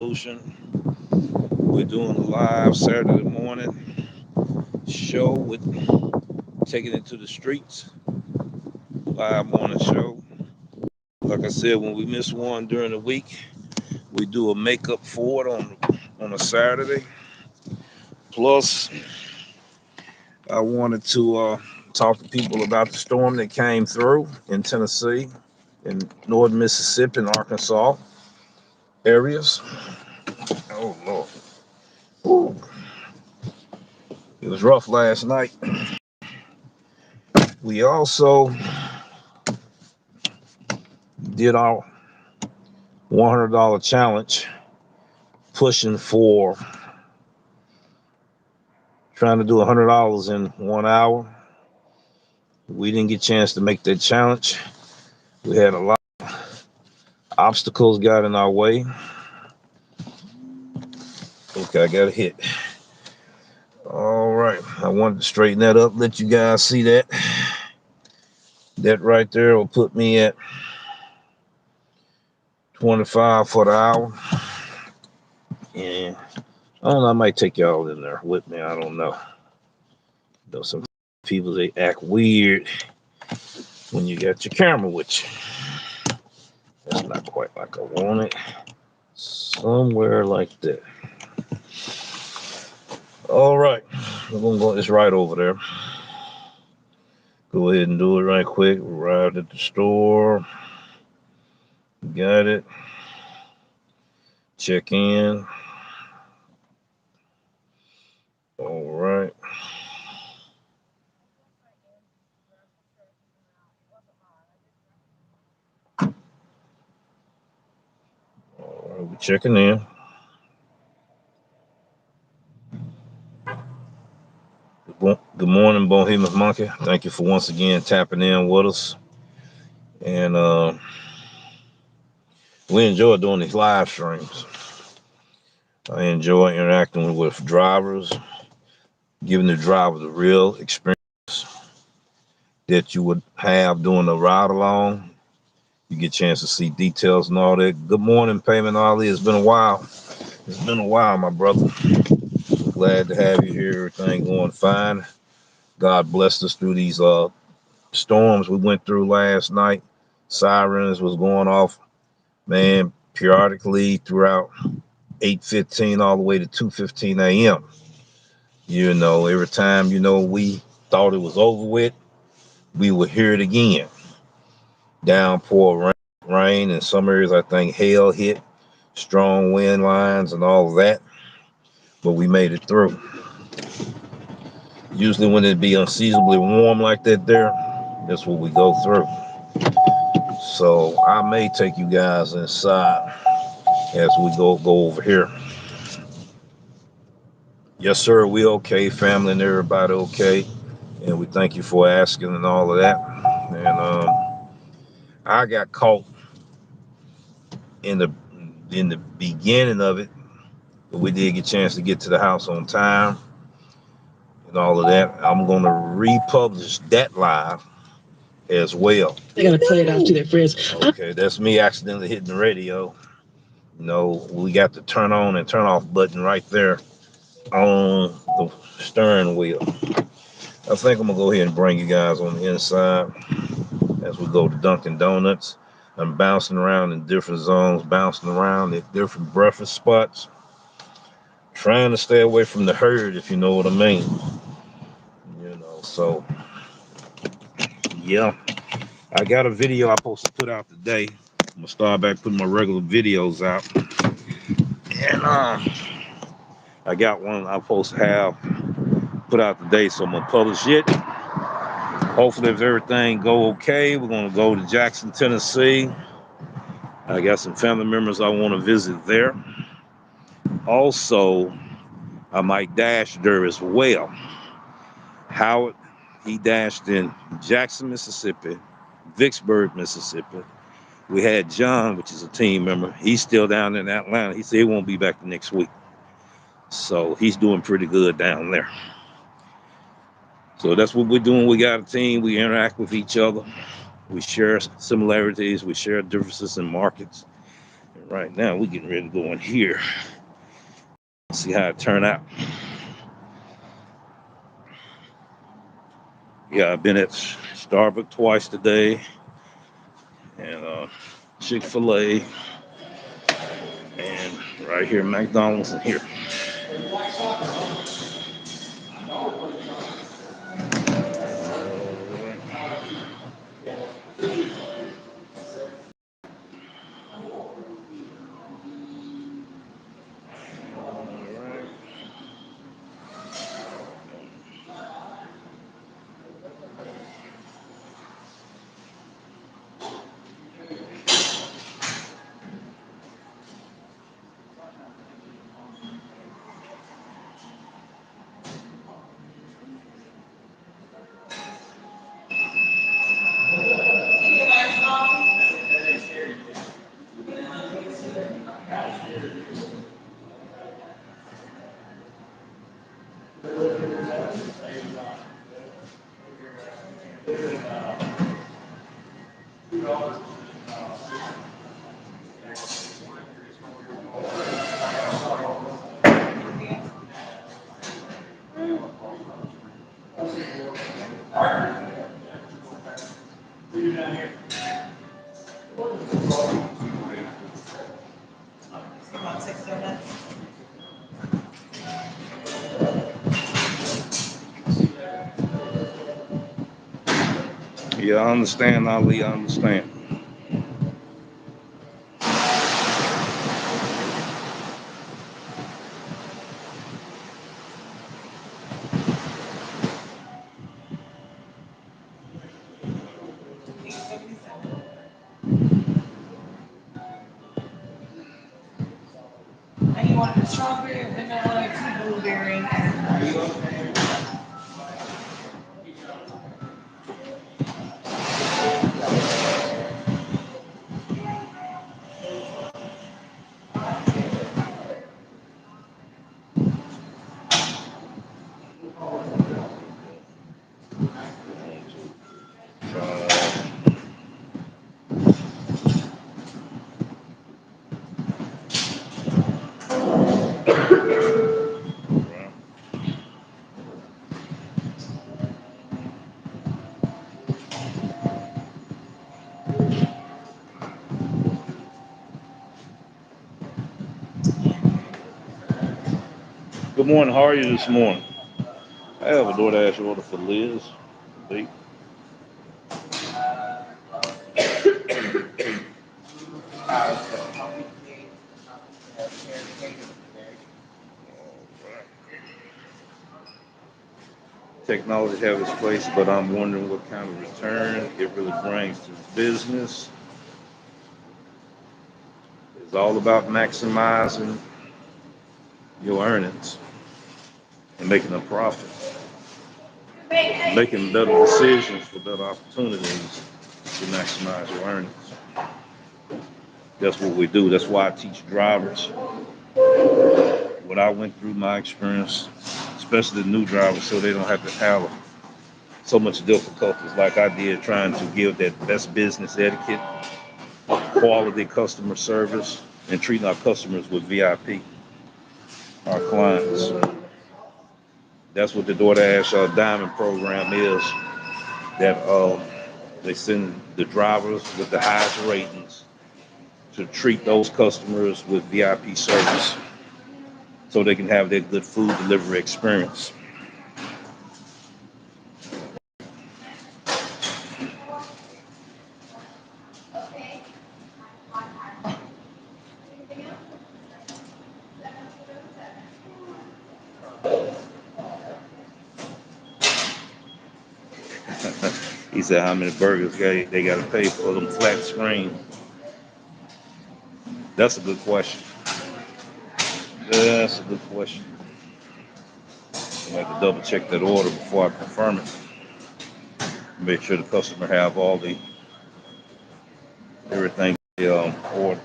Revolution. We're doing a live Saturday morning show with taking it to the streets. Live morning show. Like I said, when we miss one during the week, we do a makeup for it on a Saturday. Plus, I wanted to talk to people about the storm that came through in Tennessee, in northern Mississippi and Arkansas areas. Oh Lord. Ooh, it was rough last night. We also did our $100 challenge, pushing for trying to do $100 in 1 hour. We didn't get a chance to make that challenge. We had a lot of obstacles got in our way. Okay, I got a hit. All right, I wanted to straighten that up, let you guys see that. That right there will put me at 25 for the hour. And I don't know, I might take y'all in there with me. I don't know. Though some people, they act weird when you got your camera with you. That's not quite like I want it. Somewhere like that. All right, we're gonna go this right over there. Go ahead and do it right quick. Arrived at the store. Got it. Check in. All right. All right, we're checking in. Good morning, Bohemian Monkey. Thank you for once again tapping in with us. And we enjoy doing these live streams. I enjoy interacting with drivers, giving the driver the real experience that you would have doing the ride along. You get a chance to see details and all that. Good morning, Payment Ali. It's been a while. It's been a while, my brother. Glad to have you here. Everything going fine. God blessed us through these storms we went through last night. Sirens was going off, man, periodically throughout 8:15 all the way to 2:15 a.m. You know, every time we thought it was over with, we would hear it again. Downpour rain in some areas. I think hail hit, strong wind lines and all of that, but we made it through. Usually when it be unseasonably warm like that there, that's what we go through. So I may take you guys inside as we go over here. Yes, sir, we okay, family and everybody okay. And we thank you for asking and all of that. And I got caught in the beginning of it, but we did get a chance to get to the house on time and all of that. I'm gonna republish that live as well. They gotta play it out to their friends. Okay, that's me accidentally hitting the radio. We got the turn on and turn off button right there on the stern wheel. I think I'm gonna go ahead and bring you guys on the inside as we go to Dunkin' Donuts. I'm bouncing around in different zones, bouncing around at different breakfast spots, trying to stay away from the herd, if you know what I mean. So yeah, I got a video I'm supposed to put out today. I'm gonna start back putting my regular videos out, and I got one I'm supposed to have put out today, so I'm gonna publish it. Hopefully, if everything go okay, we're gonna go to Jackson, Tennessee. I got some family members I want to visit there. Also, I might dash there as well. Howard, he dashed in Jackson, Mississippi, Vicksburg, Mississippi. We had John, which is a team member. He's still down in Atlanta. He said he won't be back the next week. So he's doing pretty good down there. So that's what we're doing. We got a team. We interact with each other. We share similarities. We share differences in markets. Right now, we're getting ready to go in here. See how it turn out. Yeah, I've been at Starbucks twice today, and Chick-fil-A, and right here McDonald's in here. Yeah, I understand, Ali. I understand. And you want the strawberry, vanilla, tea, blueberry. Good morning. How are you this morning? I have a DoorDash order for Liz. Wait. Technology have its place, but I'm wondering what kind of return it really brings to the business. It's all about maximizing your earnings and making a profit, making better decisions for better opportunities to maximize your earnings. That's what we do. That's why I teach drivers what I went through, my experience, especially the new drivers, so they don't have to have so much difficulties like I did trying to give that best business etiquette, quality customer service, and treating our customers with VIP, our clients. That's what the DoorDash Diamond program is. That they send the drivers with the highest ratings to treat those customers with VIP service so they can have their good food delivery experience. He said, how many burgers they got to pay for them flat screen? That's a good question. That's a good question. I have to double check that order before I confirm it. Make sure the customer have all the everything they order.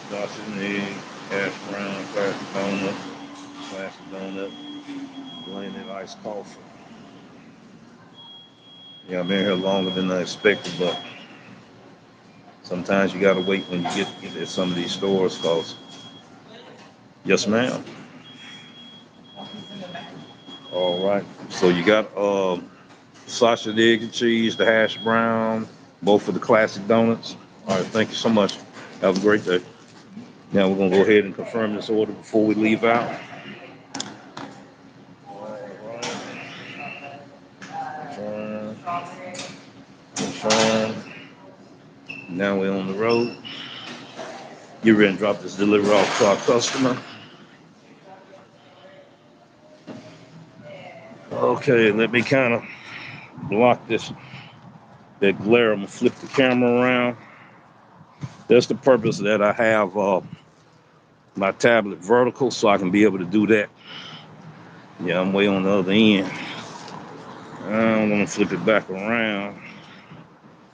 Sausage and egg, hash brown, classic donut, blended iced coffee. Yeah, I've been here longer than I expected, but sometimes you gotta wait when you get at some of these stores, cause yes, ma'am. All right. So you got sausage, egg, and cheese, the hash brown, both of the classic donuts. All right. Thank you so much. Have a great day. Now we're gonna go ahead and confirm this order before we leave out. All right. Confirm. Confirm. Now we're on the road. Get ready to drop this delivery off to our customer. Okay, let me kind of block that glare. I'm gonna flip the camera around. That's the purpose that I have my tablet vertical, so I can be able to do that. Yeah, I'm way on the other end. I'm gonna flip it back around.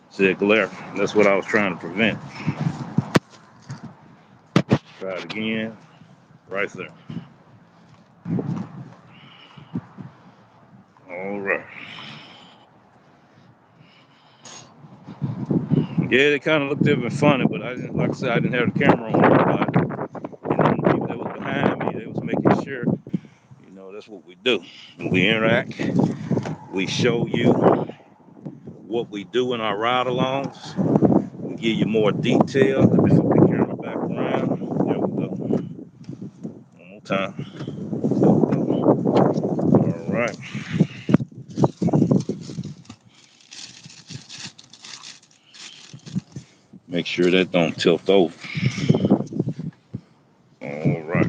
See that glare? That's what I was trying to prevent. Try it again. Right there. All right. Yeah, it kind of looked even funny, but I didn't, like I said, I didn't have the camera on everybody. And then the people that was behind me, they was making sure, that's what we do. When we interact, we show you what we do in our ride-alongs. We give you more detail. Let me flip the camera back around. There we go. One more time. There we go. All right. Make sure that don't tilt over. All right.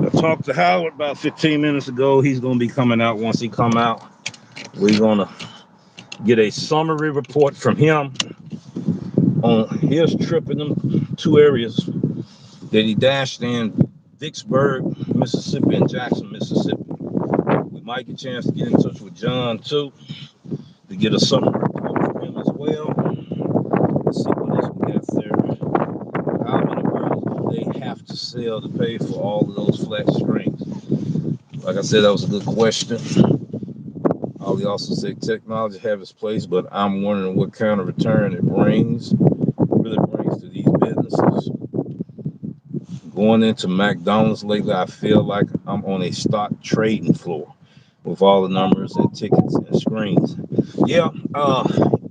I talked to Howard about 15 minutes ago. He's going to be coming out. Once he come out, we're going to get a summary report from him on his trip in them two areas that he dashed in: Vicksburg, Mississippi, and Jackson, Mississippi. We might get a chance to get in touch with John too to get a summary report from him as well. Let's see what else we got there. How many birds do they have to sell to pay for all of those flat screens? Like I said, that was a good question. Ali also said technology have its place, but I'm wondering what kind of return it really brings to these businesses. Going into McDonald's lately, I feel like I'm on a stock trading floor with all the numbers and tickets and screens. Yeah,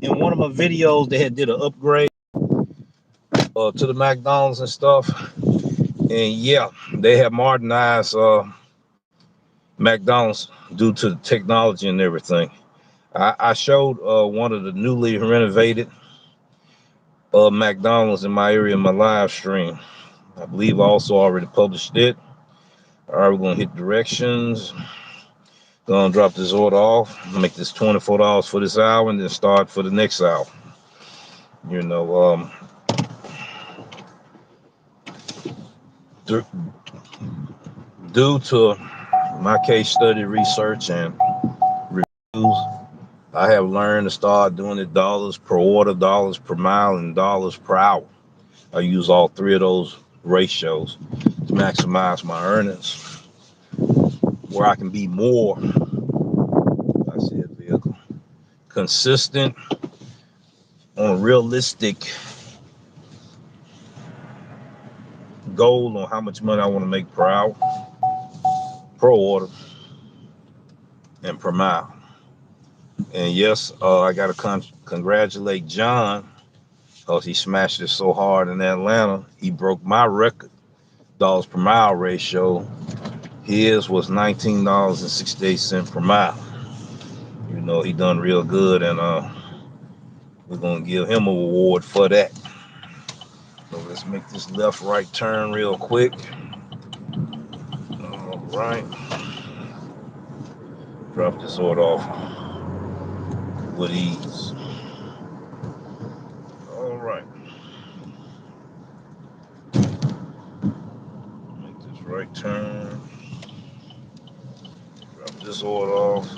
in one of my videos, they had did an upgrade to the McDonald's and stuff, and yeah, they have modernized McDonald's due to the technology and everything. I showed one of the newly renovated McDonald's in my area in my live stream. I believe I also already published it. All right, we're gonna hit directions. Gonna drop this order off. Make this $24 for this hour, and then start for the next hour. You know, due to my case study research and reviews, I have learned to start doing it dollars per order, dollars per mile, and dollars per hour. I use all three of those ratios to maximize my earnings, where I can be more, I said, vehicle, consistent on a realistic goal on how much money I want to make per hour, per order, and per mile. And yes, I got to congratulate John because he smashed it so hard in Atlanta. He broke my record, dollars per mile ratio. His was $19.68 per mile. He done real good, and we're gonna give him an award for that. So let's make this left right turn real quick. All right. Drop this order off with ease. All right. Make this right turn. Drop this order off.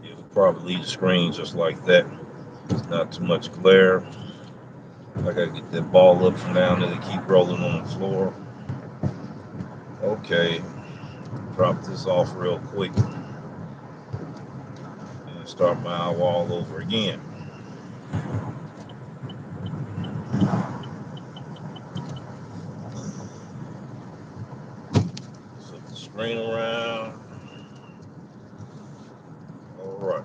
It'll probably leave the screen just like that. Not too much glare. I gotta get that ball up from down there to keep rolling on the floor. Okay, drop this off real quick and start my eye wall over again. Flip the screen around. All right.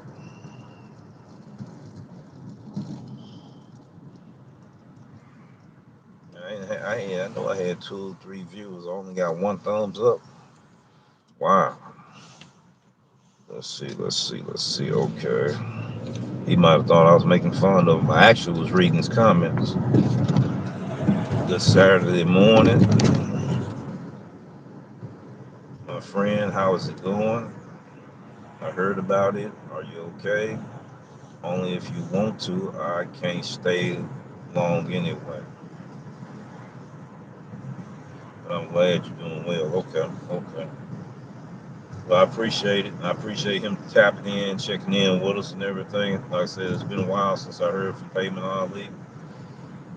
I know I had 2 or 3 views. I only got 1 thumbs up. Wow. Let's see. Okay. He might have thought I was making fun of him. I actually was reading his comments. Good Saturday morning. My friend, how is it going? I heard about it. Are you okay? Only if you want to. I can't stay long anyway. But I'm glad you're doing well. Okay. Well, I appreciate it. I appreciate him tapping in, checking in with us and everything. Like I said, it's been a while since I heard from Payment Ali.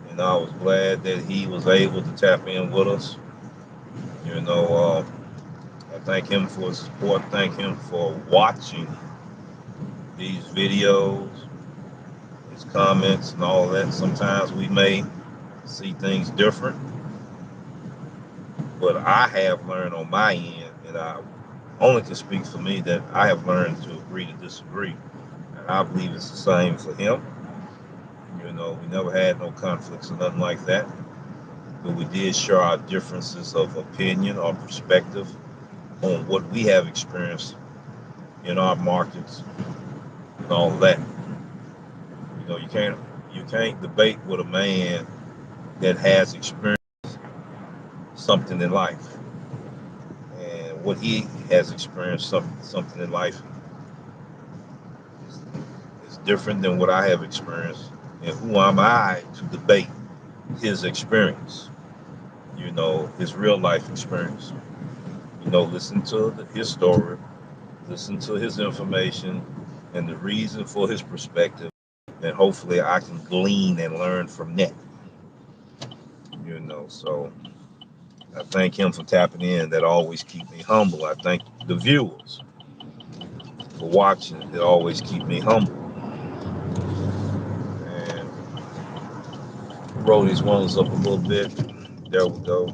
And I was glad that he was able to tap in with us. You know, I thank him for his support. Thank him for watching these videos, his comments, and all that. Sometimes we may see things different, but I have learned on my end, and I only can speak for me, that I have learned to agree to disagree. And I believe it's the same for him. You know, we never had no conflicts or nothing like that, but we did share our differences of opinion or perspective on what we have experienced in our markets and all of that. You know, you can't debate with a man that has experienced something in life, and what he has experienced something in life is, is different than what I have experienced. And who am I to debate his experience? You know, his real life experience. You know, listen to his story, listen to his information, and the reason for his perspective, and hopefully I can glean and learn from that. You know, so I thank him for tapping in. That always keep me humble. I thank the viewers for watching. It always keep me humble. And roll these ones up a little bit. There we go.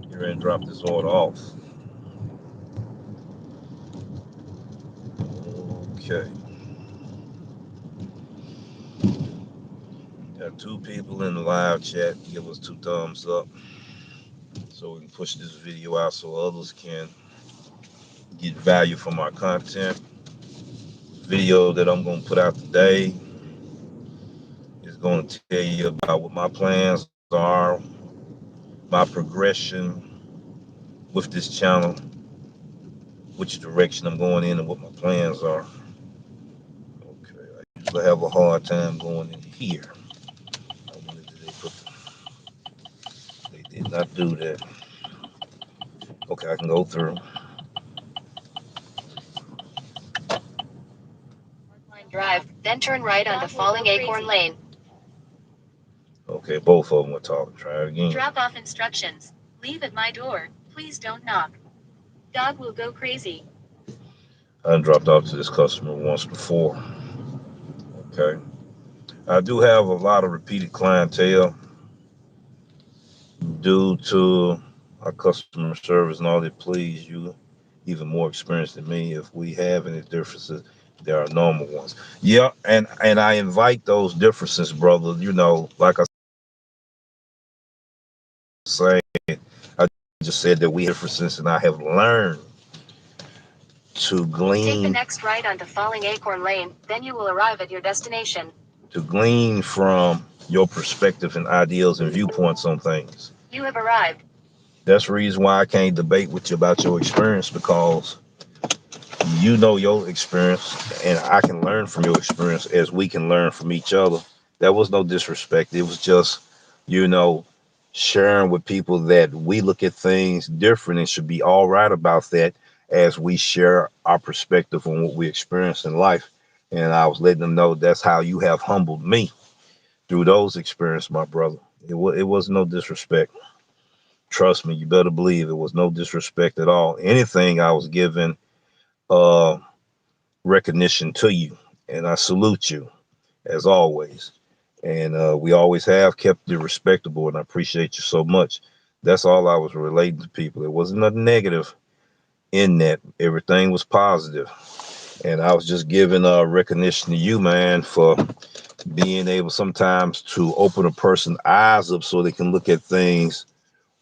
Here and drop this order off. Okay. Got 2 people in the live chat. Give us 2 thumbs up so we can push this video out so others can get value from our content. Video that I'm going to put out today is going to tell you about what my plans are, my progression with this channel, which direction I'm going in, and what my plans are. Okay, I usually have a hard time going in here. I wonder they did not do that. Okay, I can go through. Drive, then turn right onto Falling Acorn Lane. Okay, both of them were talking. Try it again. Drop off instructions. Leave at my door. Please don't knock. Dog will go crazy. I dropped off to this customer once before. Okay. I do have a lot of repeated clientele due to our customer service and all that. Please, you even more experienced than me. If we have any differences, there are normal ones. Yeah, and I invite those differences, brother. You know, like I say, I just said that we have differences, and I have learned to Take the glean next right onto Falling Acorn Lane, then you will arrive at your destination. to glean from your perspective and ideals and viewpoints on things. You have arrived. That's the reason why I can't debate with you about your experience, because you know your experience and I can learn from your experience as we can learn from each other. There was no disrespect. It was just, you know, sharing with people that we look at things different and should be all right about that as we share our perspective on what we experience in life. And I was letting them know that's how you have humbled me through those experiences, my brother. It was no disrespect. Trust me, you better believe it was no disrespect at all. Anything I was giving uh, recognition to you, and I salute you as always. And we always have kept it respectable, and I appreciate you so much. That's all I was relating to people. It wasn't nothing negative in that. Everything was positive, and I was just giving recognition to you, man, for being able sometimes to open a person's eyes up so they can look at things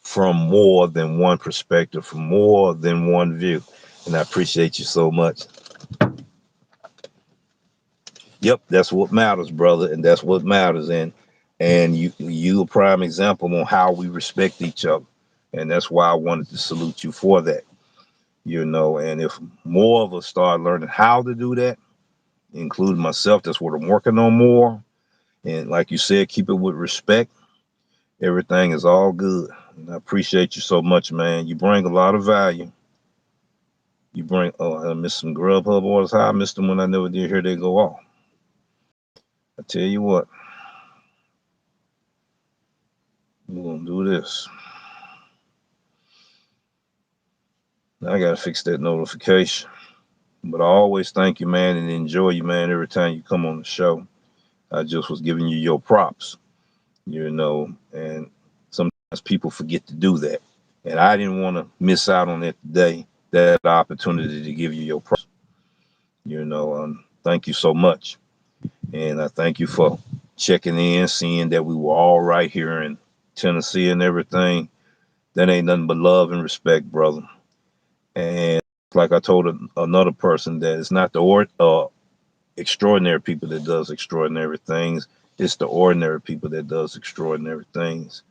from more than one perspective, from more than one view. And I appreciate you so much. Yep, that's what matters, brother, and that's what matters. And you a prime example on how we respect each other, and that's why I wanted to salute you for that. And if more of us start learning how to do that, including myself, that's what I'm working on more. And like you said, keep it with respect. Everything is all good. And I appreciate you so much, man. You bring a lot of value. You bring. Oh, I missed some Grubhub orders. How I missed them when I never did hear they go off. I tell you what, we're gonna do this. I gotta fix that notification. But I always thank you, man, and enjoy you, man, every time you come on the show. I just was giving you your props, and sometimes people forget to do that. And I didn't want to miss out on it today, that opportunity to give you your props. Thank you so much. And I thank you for checking in, seeing that we were all right here in Tennessee and everything. That ain't nothing but love and respect, brother. And like I told another person, that it's not the extraordinary people that does extraordinary things. It's the ordinary people that does extraordinary things.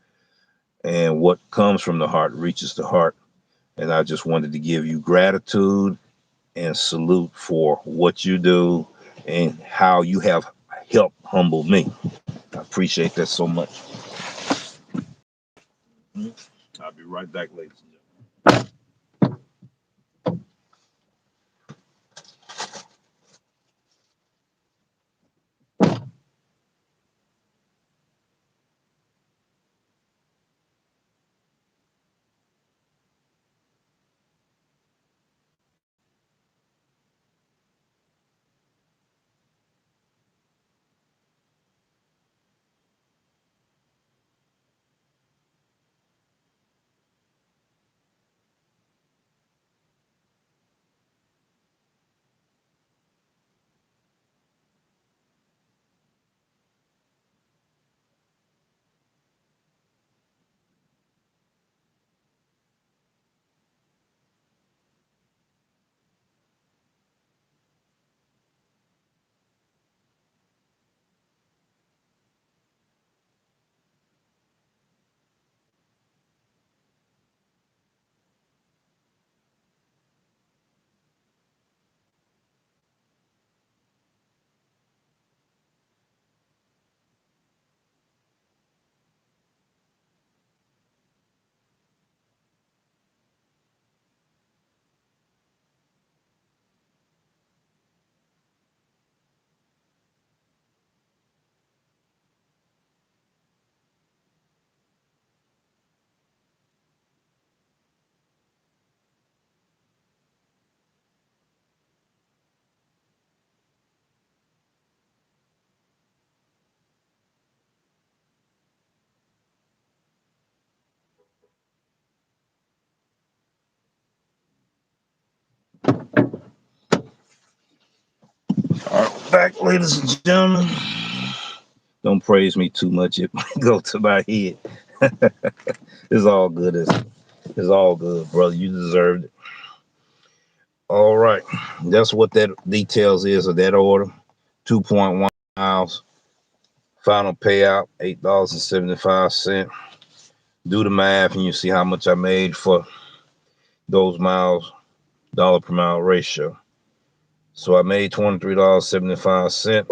And what comes from the heart reaches the heart. And I just wanted to give you gratitude and salute for what you do and how you have helped humble me. I appreciate that so much. I'll be right back, ladies and gentlemen. All right, back, ladies and gentlemen. Don't praise me too much. It might go to my head. It's all good. It's all good, brother. You deserved it. All right. That's what that details is of that order. 2.1 miles. Final payout, $8.75. Do the math and you see how much I made for those miles, dollar per mile ratio. So I made $23.75.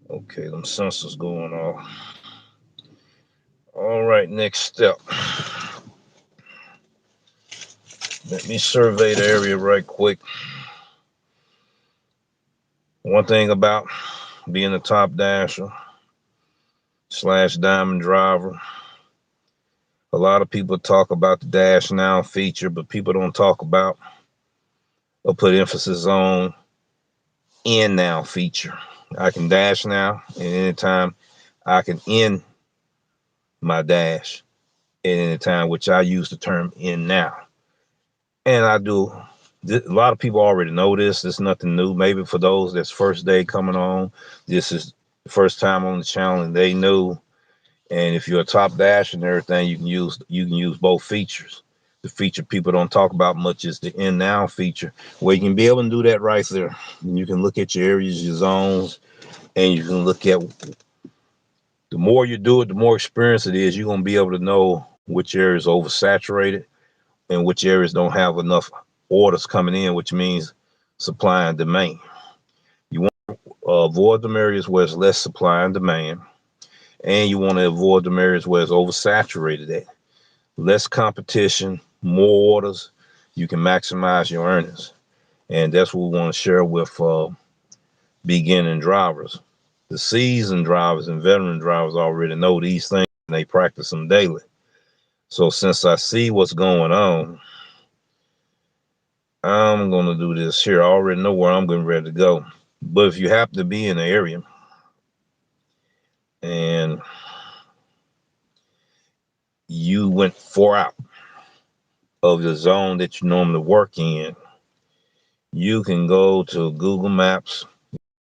Okay, them sensors going off. All right, next step. Let me survey the area right quick. One thing about being a top dasher slash diamond driver, a lot of people talk about the dash now feature, but people don't talk about or put emphasis on end now feature. I can dash now, and anytime I can end my dash at any time, which I use the term end now. And I do. A lot of people already know this. It's nothing new. Maybe for those that's first day coming on, this is the first time on the channel, and they know. And if you're a top dash and everything, you can use both features. The feature people don't talk about much is the end now feature, where you can be able to do that right there. And you can look at your areas, your zones, and you can look at, the more you do it, the more experience it is. You're gonna be able to know which areas are oversaturated and which areas don't have enough orders coming in, which means supply and demand. You want to avoid them areas where it's less supply and demand, and you want to avoid them areas where it's oversaturated at. Less competition, more orders, you can maximize your earnings. And that's what we want to share with beginning drivers. The seasoned drivers and veteran drivers already know these things and they practice them daily. So since I see what's going on, I'm going to do this here. I already know where I'm getting ready to go. But if you happen to be in the area and you went 4 out of the zone that you normally work in, you can go to Google Maps,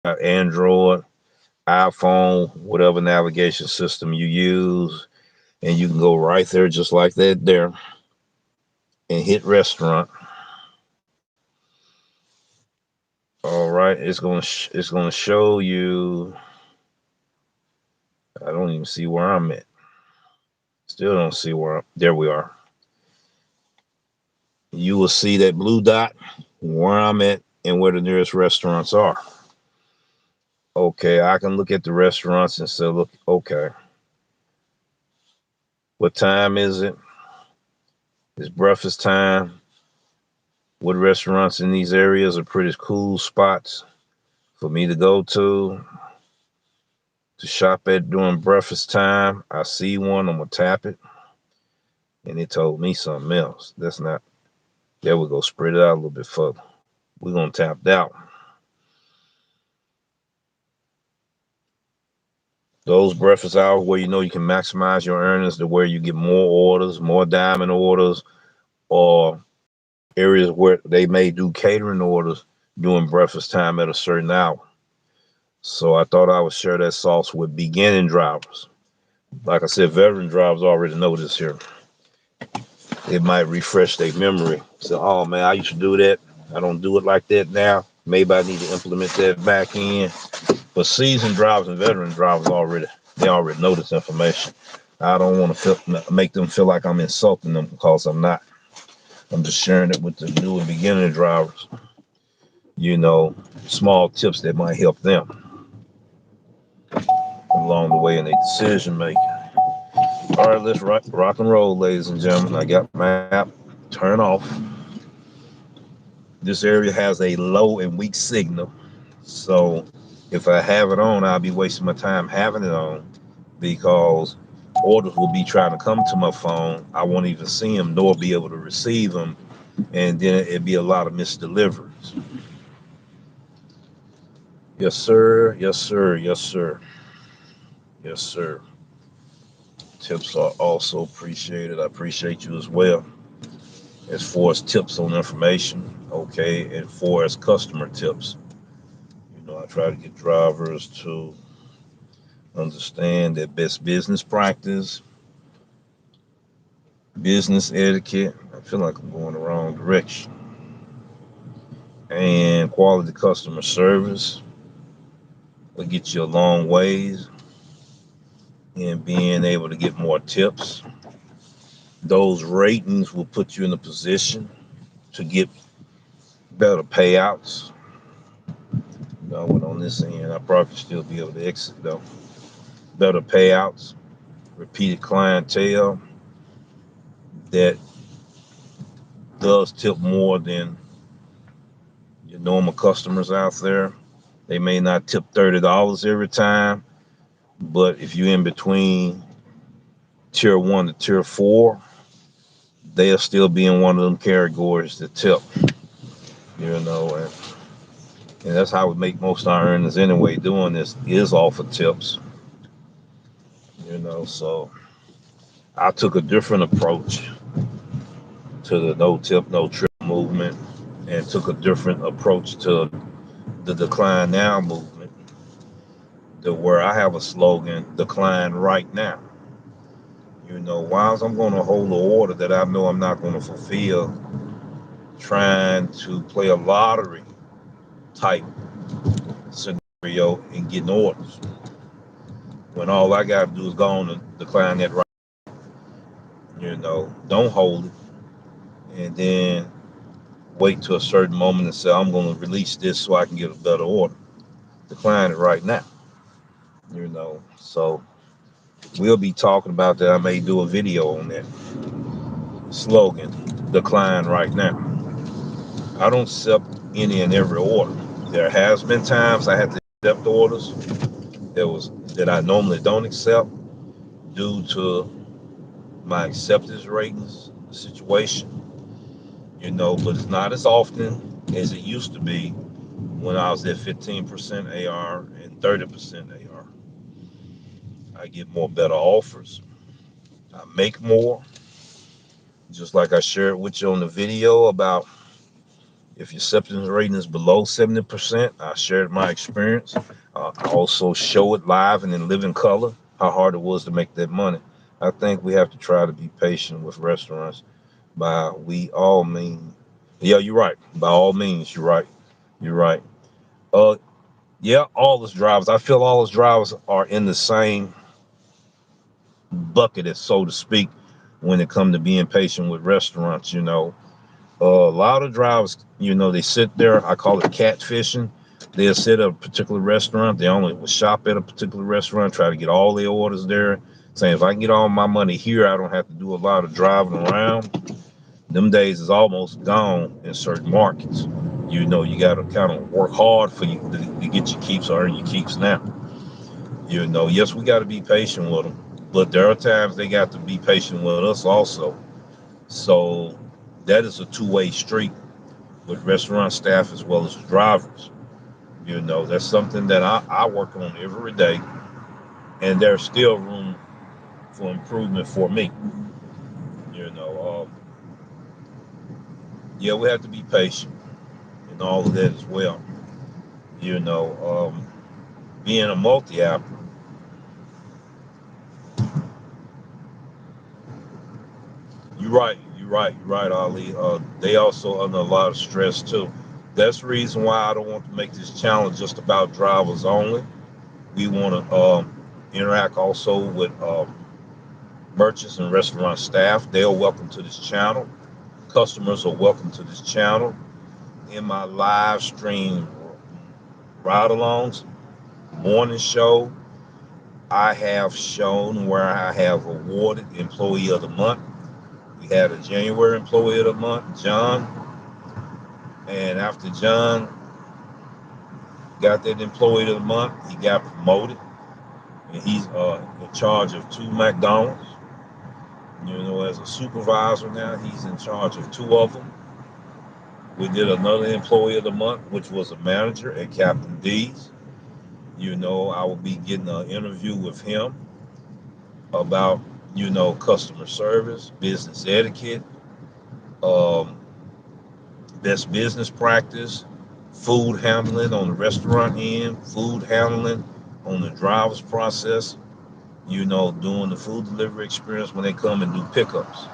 Android, iPhone, whatever navigation system you use, and you can go right there just like that there and hit restaurant. All right, it's gonna show you. I don't even see where I'm at. Still don't see where there we are. You will see that blue dot where I'm at and where the nearest restaurants are. Okay, I can look at the restaurants and say, look, okay, what time is it? It's breakfast time. What restaurants in these areas are pretty cool spots for me to go to shop at during breakfast time? I see one, I'm gonna tap it, and it told me something else. That's not. There we go. Spread it out a little bit further. We're gonna tap that one. Those breakfast hours where you know you can maximize your earnings, to where you get more orders, more diamond orders, or areas where they may do catering orders during breakfast time at a certain hour. So I thought I would share that sauce with beginning drivers. Like I said, veteran drivers already know this here. It might refresh their memory. So, oh man, I used to do that. I don't do it like that now. Maybe I need to implement that back in. But seasoned drivers and veteran drivers already know this information. I don't want to make them feel like I'm insulting them, because I'm not. I'm just sharing it with the new and beginning drivers. You know, small tips that might help them along the way in their decision making. All right, let's rock and roll, ladies and gentlemen. I got my app. Turn off. This area has a low and weak signal. So if I have it on, I'll be wasting my time having it on, because orders will be trying to come to my phone. I won't even see them nor be able to receive them. And then it'd be a lot of misdeliveries. Yes, sir. Yes, sir. Yes, sir. Yes, sir. Tips are also appreciated. I appreciate you as well. As far as tips on information, okay, and for as customer tips, I try to get drivers to understand that best business practice, business etiquette. I feel like I'm going the wrong direction. And quality customer service will get you a long ways in being able to get more tips. Those ratings will put you in a position to get better payouts. I went on this end. I probably still be able to exit though. Better payouts, repeated clientele that does tip more than your normal customers out there. They may not tip $30 every time, but if you're in between tier one to tier four, they'll still be in one of them categories that tip. And that's how we make most of our earnings anyway. Doing this is off of tips. So I took a different approach to the no tip, no trip movement, and took a different approach to the decline now movement, to where I have a slogan: decline right now. Whilst I'm going to hold an order that I know I'm not going to fulfill, trying to play a lottery type scenario and getting orders, when all I got to do is go on and decline that right. Don't hold it, and then wait to a certain moment and say, I'm going to release this so I can get a better order. Decline it right now. So we'll be talking about that. I may do a video on that slogan: decline right now. I don't accept any and every order. There has been times I had to accept orders that I normally don't accept due to my acceptance ratings situation. But it's not as often as it used to be when I was at 15% AR and 30% AR. I get more better offers. I make more. Just like I shared with you on the video about if your acceptance rating is below 70%, I shared my experience. I also show it live and in living color how hard it was to make that money. I think we have to try to be patient with restaurants. By we all mean, yeah, you're right. By all means, you're right. You're right. Uh, yeah, all those drivers. I feel all those drivers are in the same bucket, so to speak, when it comes to being patient with restaurants. A lot of drivers, they sit there. I call it catfishing. They'll sit at a particular restaurant. They only will shop at a particular restaurant, try to get all their orders there, saying if I can get all my money here, I don't have to do a lot of driving around. Them days is almost gone in certain markets. You got to kind of work hard for you to get your keeps or earn your keeps now. Yes, we got to be patient with them, but there are times they got to be patient with us also. So that is a two-way street with restaurant staff as well as drivers. That's something that I work on every day, and there's still room for improvement for me. You know, yeah, we have to be patient and all of that as well. You know, being a multi-app, you're right, Ali. They also under a lot of stress too. That's the reason why I don't want to make this challenge just about drivers only. We want to interact also with merchants and restaurant staff. They are welcome to this channel. Customers are welcome to this channel. In my live stream ride-alongs, morning show, I have shown where I have awarded Employee of the Month. We had a January Employee of the Month, John, and after John got that Employee of the Month, he got promoted, and he's in charge of two McDonald's. As a supervisor now, he's in charge of two of them. We did another Employee of the Month, which was a manager at Captain D's. I will be getting an interview with him about, customer service, business etiquette, um, best business practice, food handling on the restaurant end, food handling on the driver's process, doing the food delivery experience when they come and do pickups.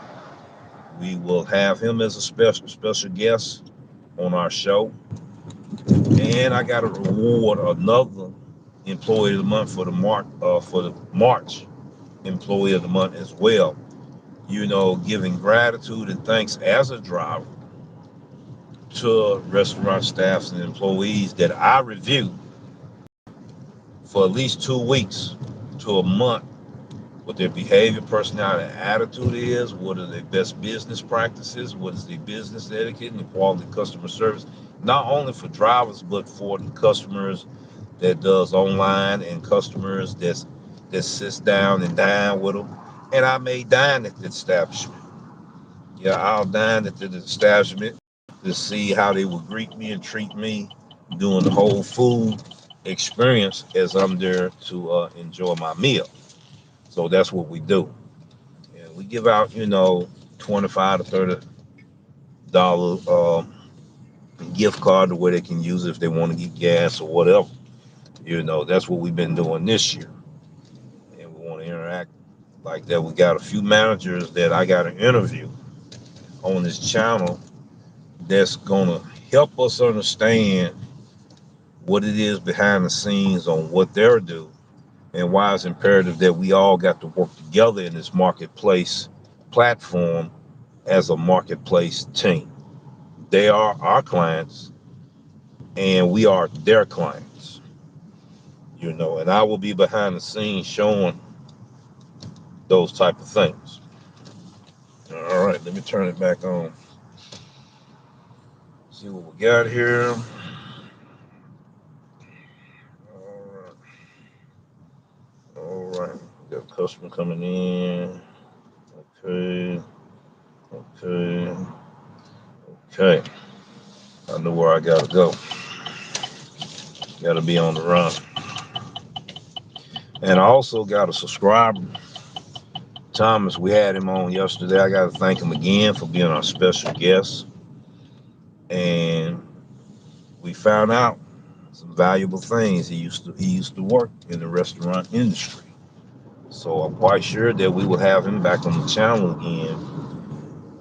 We will have him as a special guest on our show. And I got to reward another Employee of the Month for the March Employee of the Month as well. Giving gratitude and thanks as a driver to restaurant staffs and employees that I review for at least 2 weeks to a month, what their behavior, personality, and attitude is, what are their best business practices, what is their business etiquette and quality customer service, not only for drivers, but for the customers that does online and customers that sits down and dine with them. And I may dine at the establishment. Yeah, I'll dine at the establishment to see how they will greet me and treat me, doing the whole food experience as I'm there to enjoy my meal. So that's what we do. And we give out, 25 to $30 gift card to where they can use it if they want to get gas or whatever. That's what we've been doing this year. And we want to interact like that. We got a few managers that I got to interview on this channel that's going to help us understand what it is behind the scenes on what they're doing and why it's imperative that we all got to work together in this marketplace platform as a marketplace team. They are our clients and we are their clients, and I will be behind the scenes showing those type of things. All right, let me turn it back on. See what we got here. All right, all right. We got a customer coming in. Okay, okay, okay. I know where I gotta go. Gotta be on the run. And I also got a subscriber, Thomas. We had him on yesterday. I gotta thank him again for being our special guest. And we found out some valuable things. He used to work in the restaurant industry. So I'm quite sure that we will have him back on the channel again.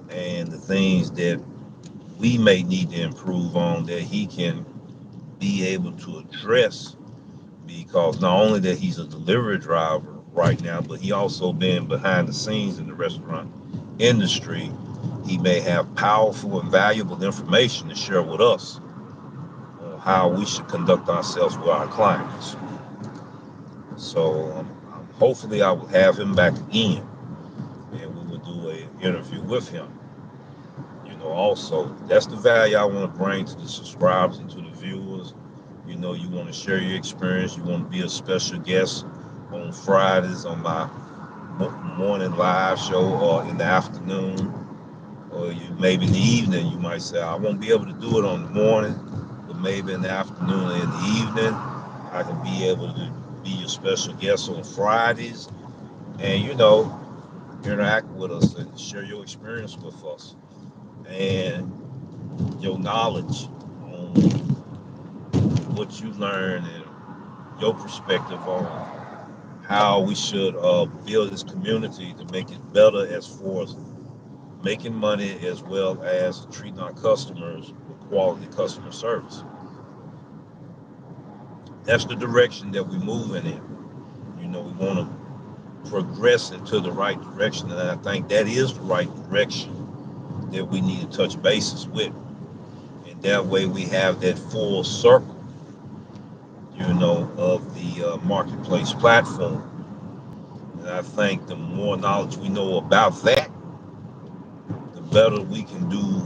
And the things that we may need to improve on that he can be able to address, because not only that he's a delivery driver right now, but he also been behind the scenes in the restaurant industry. He may have powerful and valuable information to share with us on how we should conduct ourselves with our clients. So hopefully I will have him back again and we will do an interview with him. Also, that's the value I want to bring to the subscribers and to the viewers. You want to share your experience. You want to be a special guest on Fridays on my morning live show or in the afternoon, or you maybe in the evening. You might say, I won't be able to do it on the morning, but maybe in the afternoon or in the evening, I can be able to be your special guest on Fridays and, interact with us and share your experience with us and your knowledge on what you learn and your perspective on how we should build this community to make it better as far as making money as well as treating our customers with quality customer service. That's the direction that we're moving in. We want to progress into the right direction, and I think that is the right direction that we need to touch bases with. And that way we have that full circle, of the marketplace platform. And I think the more knowledge we know about that, the better we can do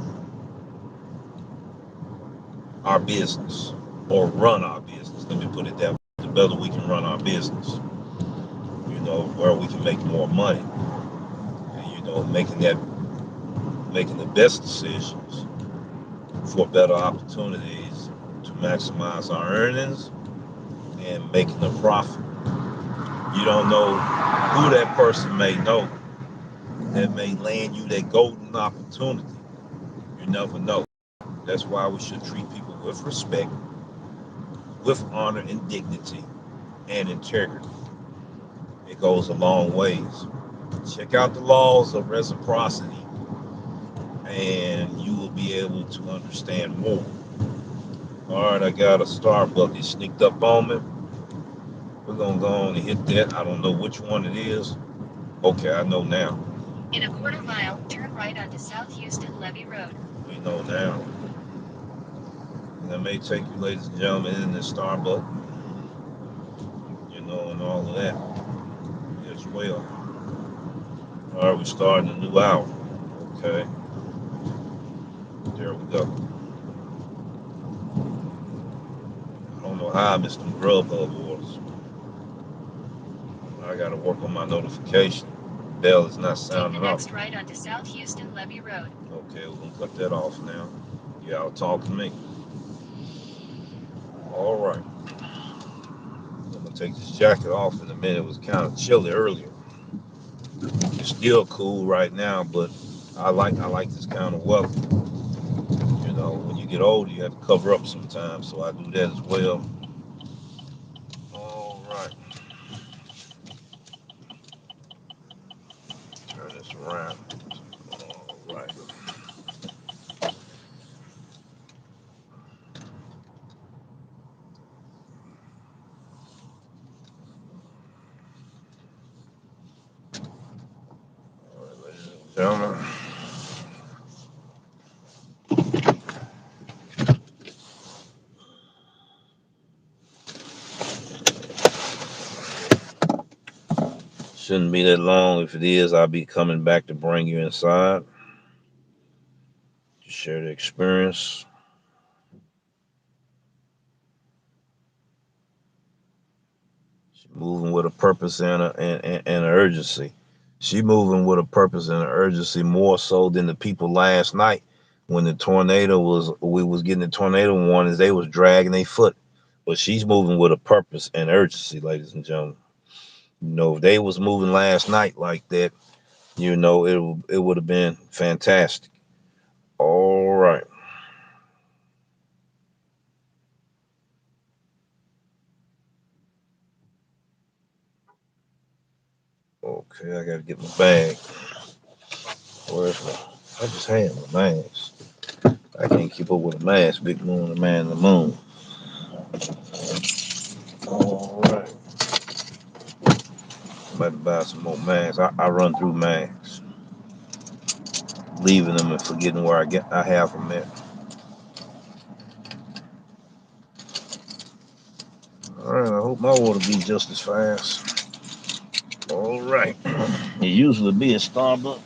our business or run our business. Let me put it that way. The better we can run our business, where we can make more money. And, making the best decisions for better opportunities to maximize our earnings and making a profit. You don't know who that person may know that may land you that golden opportunity. You never know. That's why we should treat people with respect, with honor and dignity and integrity. It goes a long ways. Check out the laws of reciprocity and you will be able to understand more. All right, I got a Starbucks. It sneaked up on me. We're going to go on and hit that. I don't know which one it is. Okay, I know now. In a quarter mile, turn right onto South Houston Levee Road. We know now. And that may take you, ladies and gentlemen, in this Starbucks, and all of that as well. All right, we're starting a new hour. Okay, there we go. I don't know how I missed them Grubhub orders. I gotta work on my notification. Bell is not Take the sounding off. next right onto South Houston Levee Road. Okay, we're gonna cut that off now. Y'all talk to me. All right. I'm gonna take this jacket off in a minute. It was kind of chilly earlier. It's still cool right now, but I like this kind of weather. You know, when you get older, you have to cover up sometimes, so I do that as well. All right. Turn this around. All right. All right, ladies and gentlemen. Shouldn't be that long. If it is, I'll be coming back to bring you inside to share the experience. She's moving with a purpose and an urgency. She moving with a purpose and an urgency more so than the people last night when we was getting the tornado warnings. They was dragging their foot, but she's moving with a purpose and urgency, ladies and gentlemen. You know, if they was moving last night like that, you know, it would have been fantastic. All right. Okay, I gotta get my bag. Where's my? I just had my mask. I can't keep up with the mask. Big Moon, the man in the moon. All right. I'm about to buy some more masks. I run through masks, leaving them and forgetting where I have them at. All right. I hope my order be just as fast. All right. It usually be at Starbucks.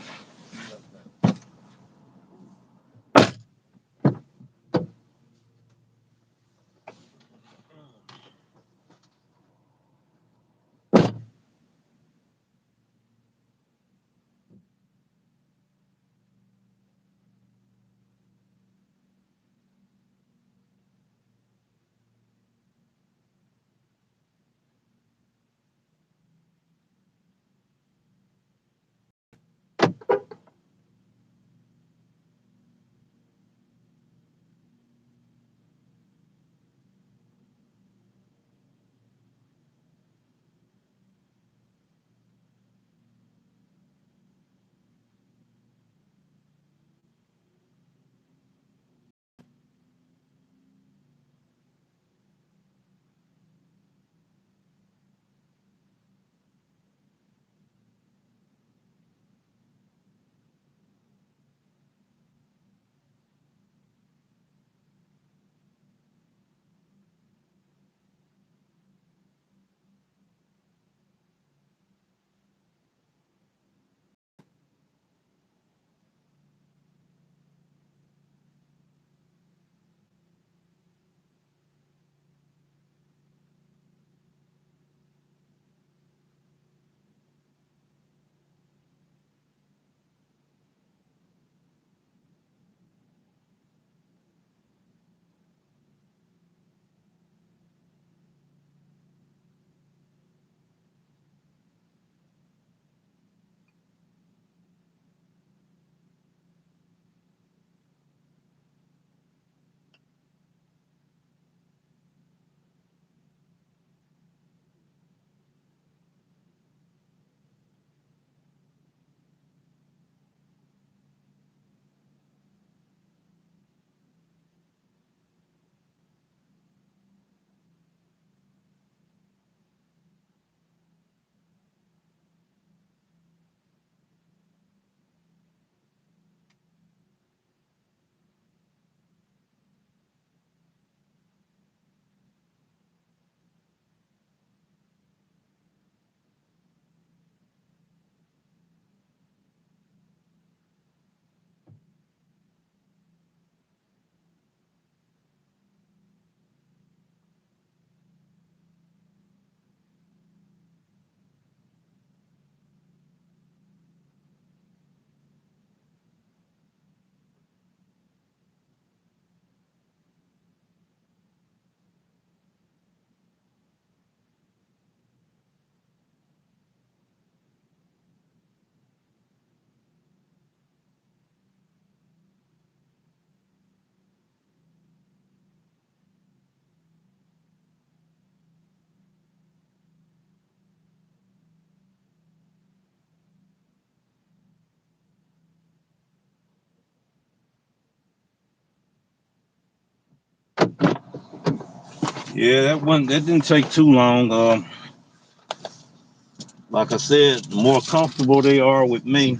Yeah, that didn't take too long. Like I said, the more comfortable they are with me,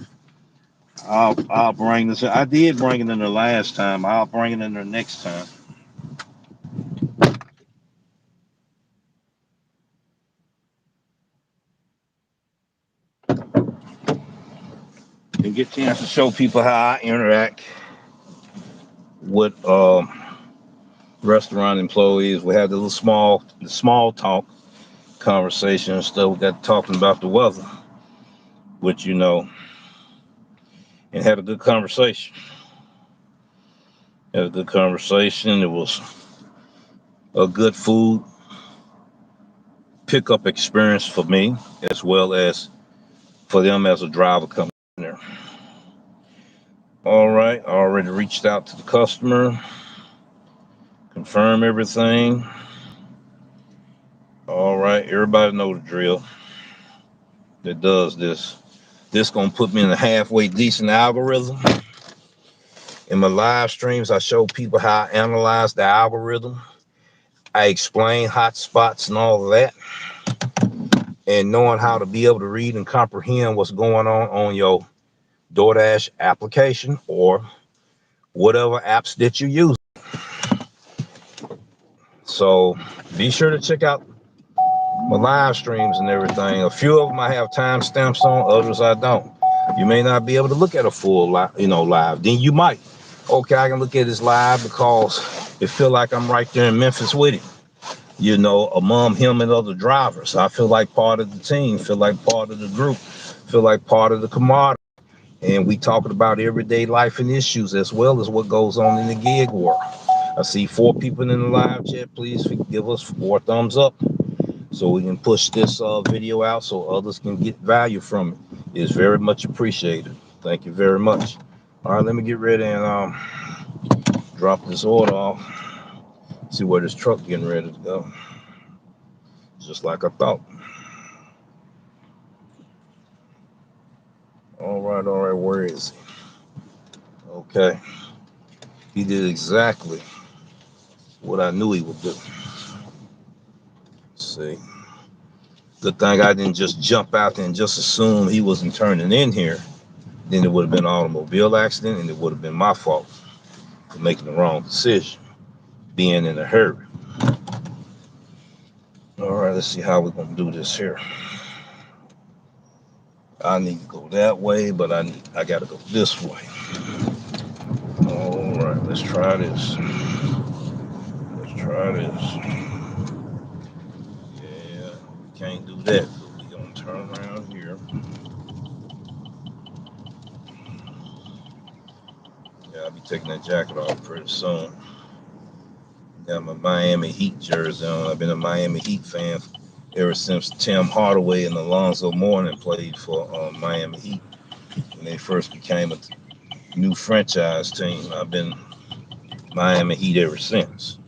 I'll bring this. I did bring it in the last time. I'll bring it in the next time. And get a chance to show people how I interact with restaurant employees. We had the little small talk conversation and stuff. We got talking about the weather, which and had a good conversation. Had a good conversation. It was a good food pickup experience for me as well as for them as a driver coming in there. All right, I already reached out to the customer, confirm everything. All right, everybody know the drill that does this. This gonna put me in a halfway decent algorithm. In my live streams, I show people how I analyze the algorithm. I explain hot spots and all of that. And knowing how to be able to read and comprehend what's going on your Doordash application or whatever apps that you use. So be sure to check out my live streams and everything. A few of them I have timestamps on, others I don't. You may not be able to look at a full live. Then you might. Okay, I can look at this live because it feel like I'm right there in Memphis with him. Among him and other drivers. I feel like part of the team, feel like part of the group, feel like part of the camaraderie. And we talking about everyday life and issues as well as what goes on in the gig world. I see 4 people in the live chat. Please give us 4 thumbs up so we can push this video out so others can get value from it. It's very much appreciated. Thank you very much. All right, let me get ready and drop this order off. See where this truck getting ready to go. Just like I thought. All right, where is he? Okay. He did exactly what I knew he would do. Let's see. Good thing I didn't just jump out there and just assume he wasn't turning in here. Then it would have been an automobile accident and it would have been my fault for making the wrong decision, being in a hurry. All right, let's see how we're going to do this here. I need to go that way, but I got to go this way. All right, let's try this. Let's try this. Yeah, we can't do that, so we're going to turn around here. Yeah, I'll be taking that jacket off pretty soon. Got my Miami Heat jersey on. I've been a Miami Heat fan ever since Tim Hardaway and Alonzo Mourning played for Miami Heat when they first became a new franchise team. I've been Miami Heat ever since.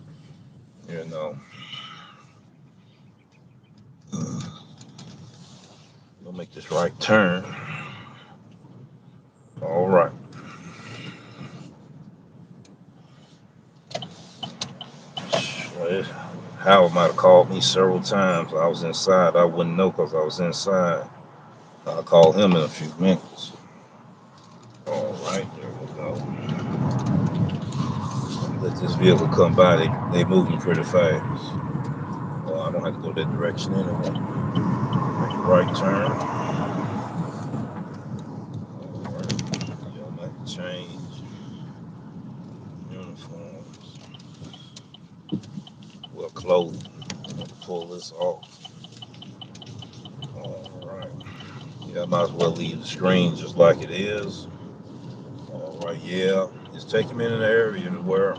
We'll make this right turn. All right. Howard might have called me several times. I was inside. I wouldn't know because I was inside. I'll call him in a few minutes. All right, there we go. Let this vehicle come by. They moving pretty fast. Well, I don't have to go that direction anyway. Make a right turn. All right. Y'all might change uniforms. Well, clothing. I'm gonna pull this off. All right. Yeah, I might as well leave the screen just like it is. All right, yeah. It's taking me in an area where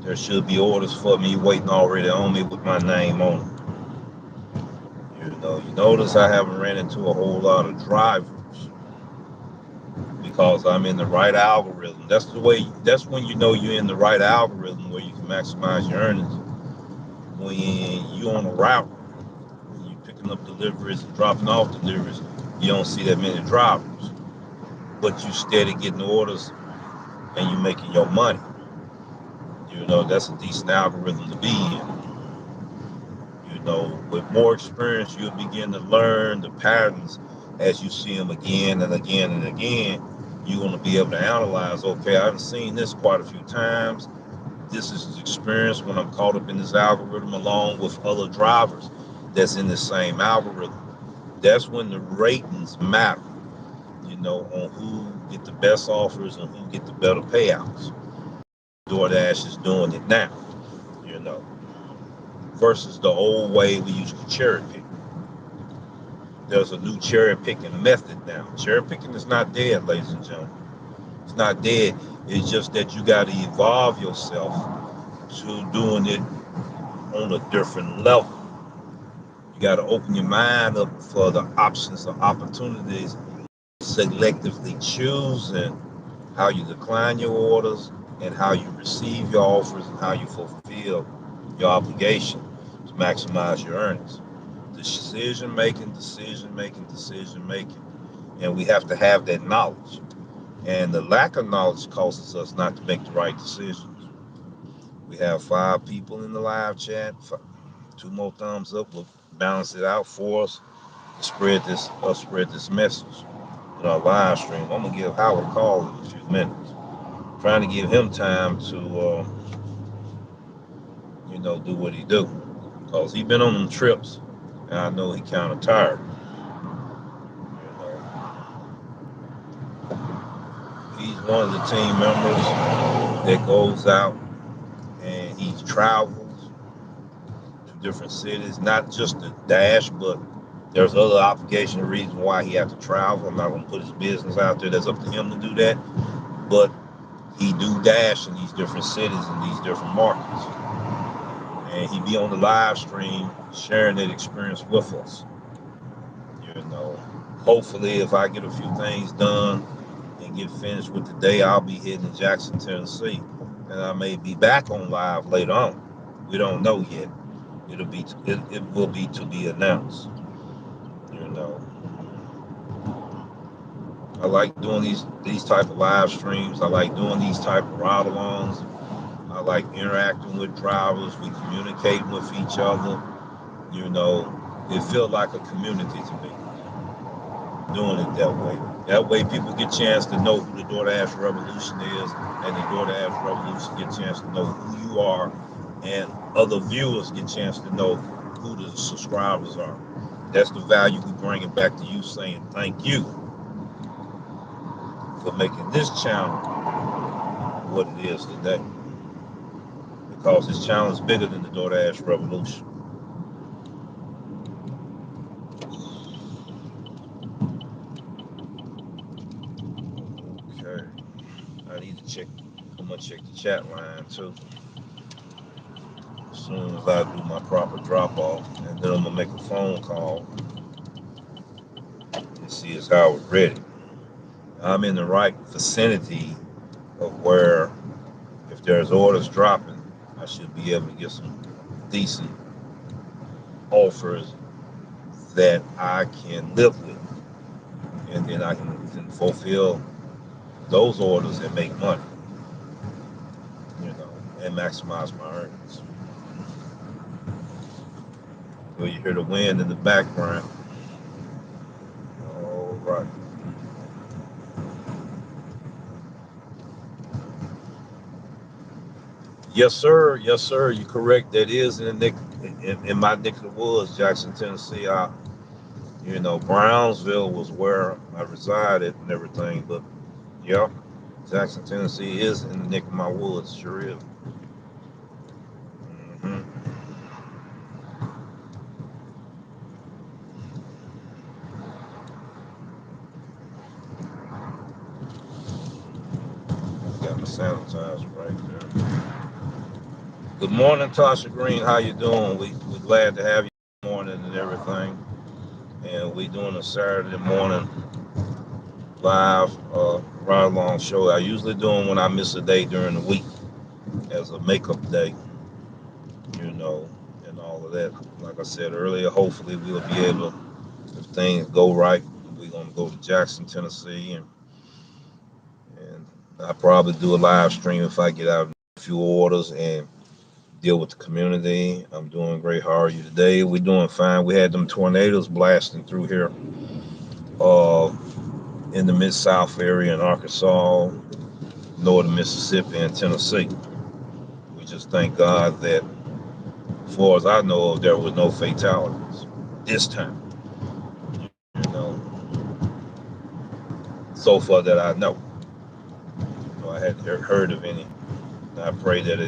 there should be orders for me waiting already on me with my name on it. You notice I haven't ran into a whole lot of drivers because I'm in the right algorithm. That's when you know you're in the right algorithm where you can maximize your earnings. When you're on a route, when you're picking up deliveries and dropping off deliveries, you don't see that many drivers. But you steady getting orders and you're making your money. That's a decent algorithm to be in. With more experience, you'll begin to learn the patterns as you see them again and again and again. You're going to be able to analyze, okay, I've seen this quite a few times. This is experience when I'm caught up in this algorithm along with other drivers that's in the same algorithm. That's when the ratings matter, on who get the best offers and who get the better payouts. DoorDash is doing it now, you know, versus the old way we used to cherry pick. There's a new cherry picking method now. Cherry picking is not dead, ladies and gentlemen. It's not dead. It's just that you got to evolve yourself to doing it on a different level. You got to open your mind up for the options or opportunities, selectively choosing how you decline your orders and how you receive your offers and how you fulfill your obligation to maximize your earnings. Decision making, decision making, decision making. And we have to have that knowledge. And the lack of knowledge causes us not to make the right decisions. We have 5 people in the live chat. Two more thumbs up will balance it out for us. Spread this message in our live stream. I'm gonna give Howard a call in a few minutes. Trying to give him time to, do what he do, cause he been on them trips, and I know he kind of tired. You know, he's one of the team members that goes out and he travels to different cities, not just the dash, but there's other obligation and reasons why he has to travel. I'm not gonna put his business out there. That's up to him to do that. But he do dash in these different cities and these different markets, and he be on the live stream sharing that experience with us. You know, hopefully, if I get a few things done and get finished with the day, I'll be heading to Jackson, Tennessee, and I may be back on live later on. We don't know yet. It will be to be announced. You know, I like doing these type of live streams. I like doing these type of ride-alongs. I like interacting with drivers. We communicate with each other. You know, it feels like a community to me doing it that way. That way, people get a chance to know who the DoorDash Revolution is, and the DoorDash Revolution get a chance to know who you are, and other viewers get a chance to know who the subscribers are. That's the value we bring it back to you, saying thank you for making this channel what it is today. Because this channel is bigger than the DoorDash Revolution. Okay. I need to check. I'm gonna check the chat line too. As soon as I do my proper drop off, and then I'm gonna make a phone call and see if Howard ready. I'm in the right vicinity of where, if there's orders dropping, I should be able to get some decent offers that I can live with, and then I can fulfill those orders and make money, and maximize my earnings. So you hear the wind in the background. All right. Yes, sir. Yes, sir. You're correct. That is in my neck of the woods, Jackson, Tennessee. Brownsville was where I resided and everything. But yeah, Jackson, Tennessee is in the neck of my woods. Sure is. Mm-hmm. Got my sanitizer right there. Good morning, Tasha Green. How you doing? We're glad to have you this morning and everything. And we doing a Saturday morning live ride along show. I usually do them when I miss a day during the week as a makeup day, you know, and all of that. Like I said earlier, hopefully we'll be able, if things go right, we're gonna go to Jackson, Tennessee, and I'll probably do a live stream if I get out in a few orders and deal with the community. I'm doing great. How are you today? We're doing fine. We had them tornadoes blasting through here uh, in the Mid-South area in Arkansas, northern Mississippi, and Tennessee. We just thank God that, as far as I know of, there was no fatalities this time. You know, so far that I know. I hadn't heard of any. And I pray that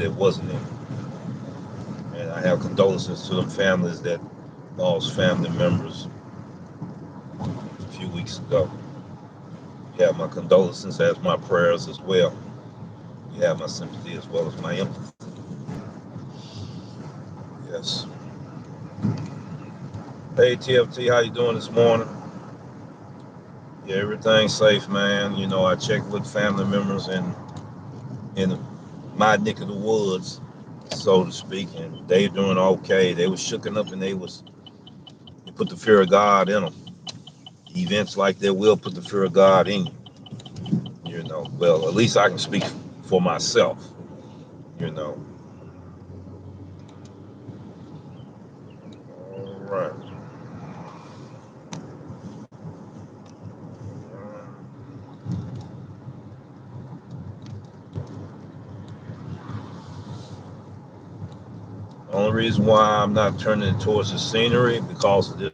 it wasn't any. And I have condolences to them families that lost family members a few weeks ago. You have my condolences as my prayers as well. You have my sympathy as well as my empathy. Yes. Hey TFT, how you doing this morning? Yeah, everything's safe, man. You know, I checked with family members in my neck of the woods, so to speak, and they doing okay. They was shooken up and you put the fear of God in them. Events like that will put the fear of God in you. You know, well, at least I can speak for myself. You know. All right. Only reason why I'm not turning towards the scenery because of this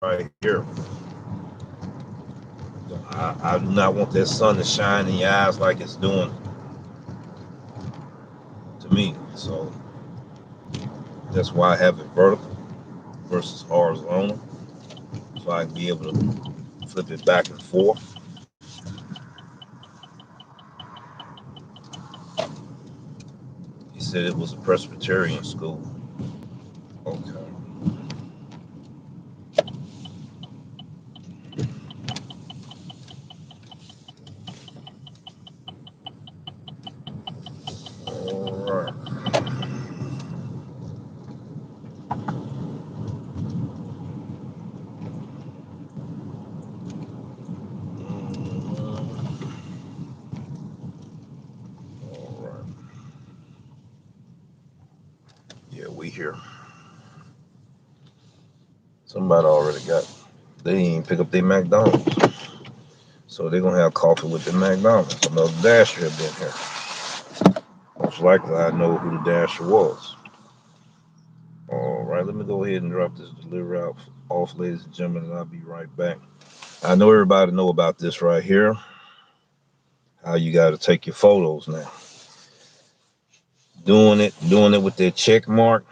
right here. I do not want that sun to shine in your eyes like it's doing to me. So that's why I have it vertical versus horizontal, so I can be able to flip it back and forth. He said it was a Presbyterian school. Okay. All right. All right. Yeah, we here. Somebody already got. They didn't even pick up their McDonald's, so they're gonna have coffee with their McDonald's. Another Dasher had been here. Most likely, I know who the Dasher was. All right, let me go ahead and drop this delivery out off, ladies and gentlemen, and I'll be right back. I know everybody know about this right here. How you got to take your photos now. Doing it with that check mark,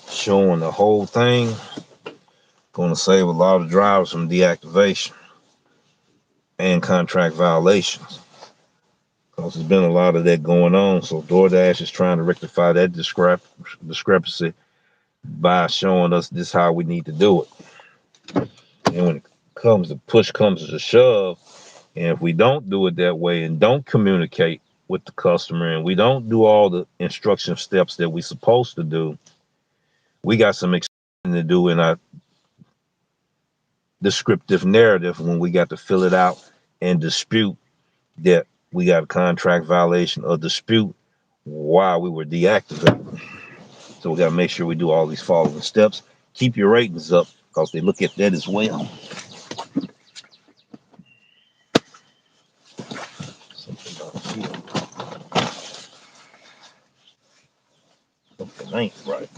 showing the whole thing. Going to save a lot of drivers from deactivation and contract violations. Because there's been a lot of that going on. So Doordash is trying to rectify that discrepancy by showing us this how we need to do it. And when it push comes to shove, and if we don't do it that way and don't communicate with the customer and we don't do all the instruction steps that we're supposed to do, we got some explaining to do in our descriptive narrative when we got to fill it out and dispute that we got a contract violation or dispute why we were deactivated. So we got to make sure we do all these following steps. Keep your ratings up because they look at that as well. Something ain't right.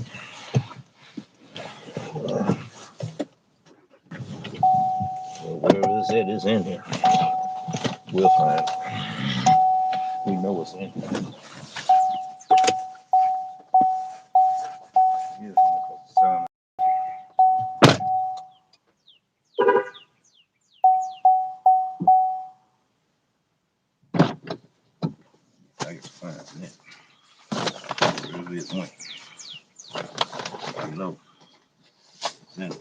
Well, where is it? It's in here. We'll find it. We know it's in here. I can find it. Where is it? I know. It's in there.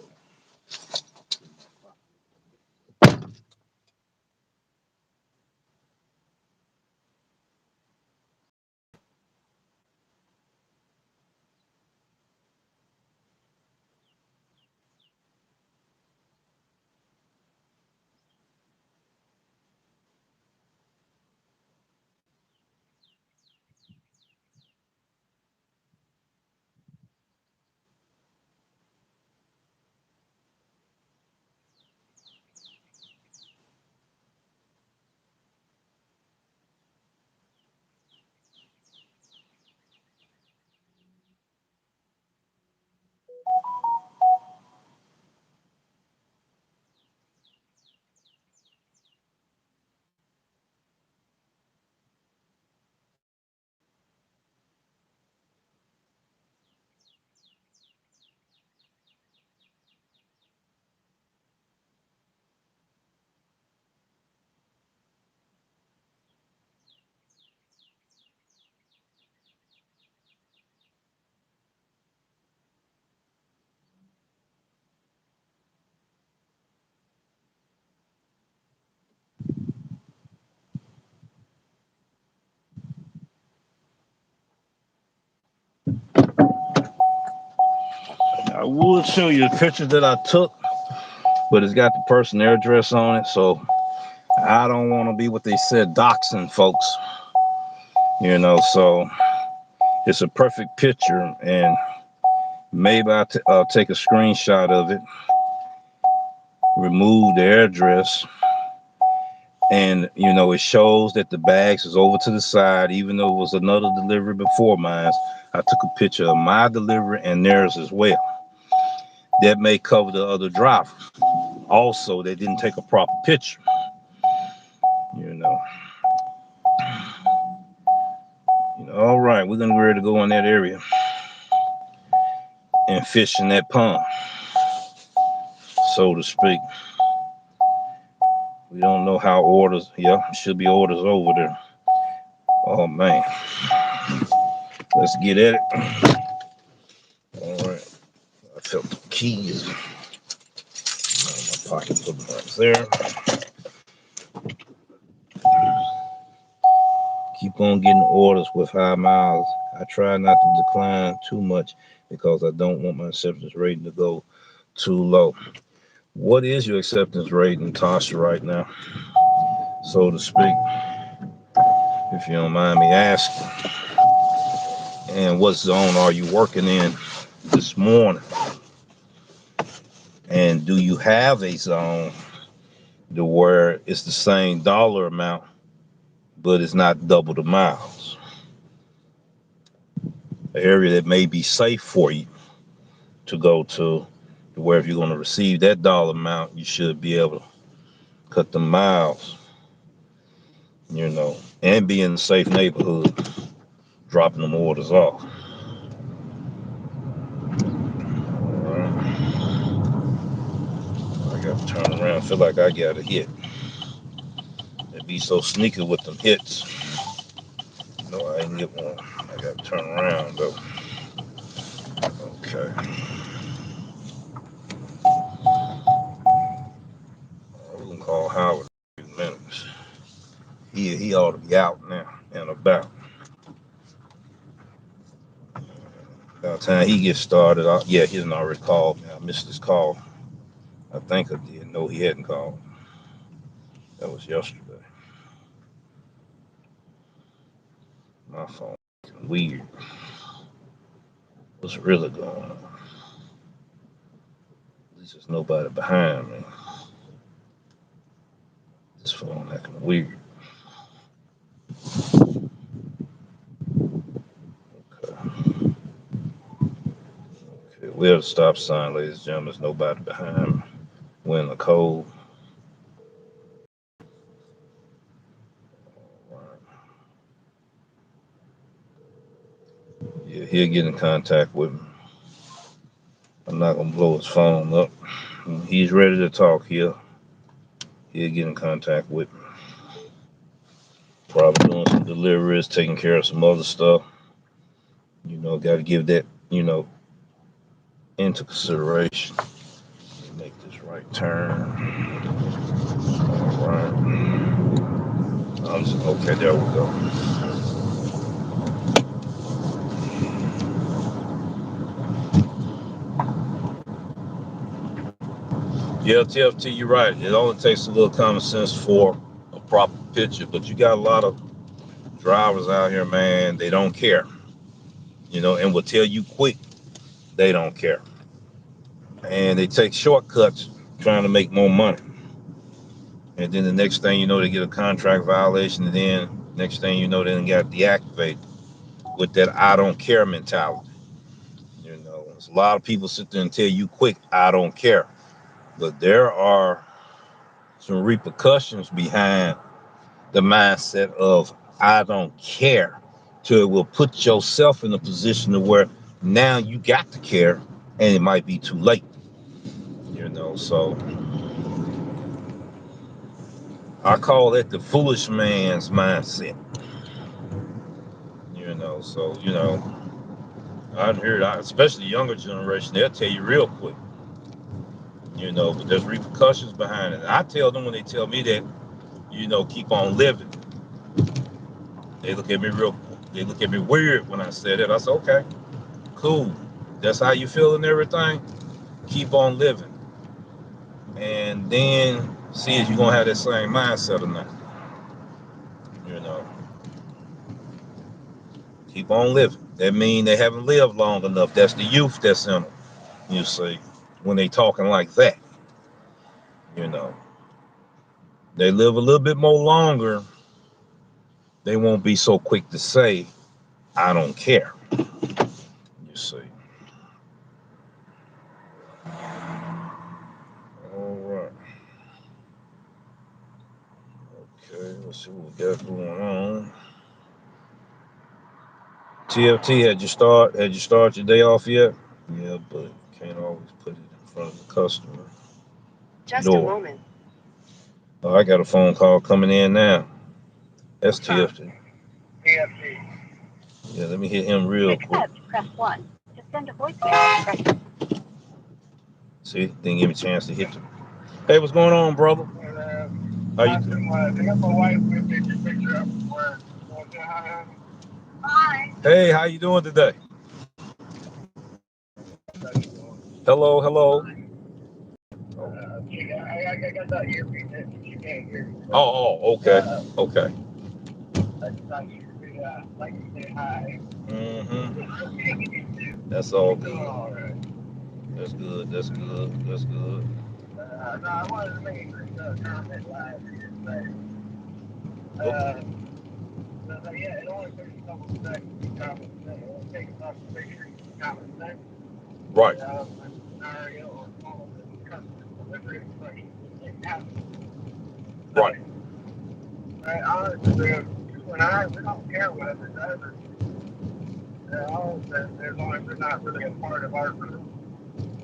would show you the pictures that I took, but it's got the person address on it, so I don't want to be what they said doxing folks, so it's a perfect picture, and maybe I'll take a screenshot of it, remove the address, and it shows that the bags is over to the side, even though it was another delivery before mine. I took a picture of my delivery and theirs as well. That may cover the other driver. Also, they didn't take a proper picture. All right, we're gonna be ready to go in that area and fish in that pond, so to speak. We don't know how orders. Yeah, should be orders over there. Oh man, let's get at it. All right, I felt the keys in my pocket. Put them right there. Keep on getting orders with high miles. I try not to decline too much because I don't want my acceptance rating to go too low. What is your acceptance rating, Tasha, right now, so to speak, if you don't mind me asking? And what zone are you working in this morning? And do you have a zone to where it's the same dollar amount, but it's not double the miles? An area that may be safe for you to go to where if you're going to receive that dollar amount, you should be able to cut the miles, and be in a safe neighborhood, dropping them orders off. All right. I got to turn around, feel like I got a hit. They be so sneaky with them hits. No, I ain't get one. I got to turn around though. Okay. We can call Howard in a few minutes. He ought to be out now and about. By the time he gets started, yeah, he didn't already called me. I missed his call. I think I did. No, he hadn't called. That was yesterday. My phone is weird. What's really going on? At least there's nobody behind me. This phone acting weird. Okay. Okay, we're at a stop sign, ladies and gentlemen. There's nobody behind me. We're in the cold. Yeah, he'll get in contact with me. I'm not gonna blow his phone up. When he's ready to talk, he'll get in contact with me. Probably doing some deliveries, taking care of some other stuff. Got to give that, into consideration. Make this right turn. All right. Okay, there we go. Yeah, TFT, you're right. It only takes a little common sense for a proper picture, but you got a lot of drivers out here, man. They don't care, and will tell you quick they don't care, and they take shortcuts trying to make more money. And then the next thing you know, they get a contract violation, and then next thing you know, they got deactivated with that "I don't care" mentality. There's a lot of people sit there and tell you quick, "I don't care," but there are some repercussions behind the mindset of "I don't care," to it will put yourself in a position to where now you got to care, and it might be too late. So I call it the foolish man's mindset. So I've heard, especially the younger generation, they'll tell you real quick. But there's repercussions behind it. I tell them when they tell me that, keep on living. They look at me they look at me weird when I say that. I say, okay, cool. That's how you feel and everything. keep on living, and then see if you're gonna have that same mindset or not. You know, keep on living. That means they haven't lived long enough. That's the youth that's in them. You see, when they talking like that, you know, they live a little bit more longer. They won't be so quick to say, "I don't care." You see. All right. Okay. Let's see what we got going on. TFT, had you start your day off yet? Yeah, but can't always put it in front of the customer. Just a moment. Oh, I got a phone call coming in now. That's TFT. TFC. Yeah, let me hit him real quick. Press 1. To send a voicemail, press. See, didn't give me a chance to hit you. Hey, what's going on, brother? How you doing? Hi. Hey, how you doing today? Hello, hello. I got that earpiece in, you can't hear me. Okay, okay. I thought you could like to say hi. That's all good. All right. That's good. That's good. That's good. No, I wanted to make a comment live here today. Yeah, it only takes a couple of seconds to comment. It only takes about a picture to comment. Right. Scenario or follow the customer delivery instructions that they have. Right. Right, honestly, you and I, we don't care what other drivers do. As long as they're not really a part of our group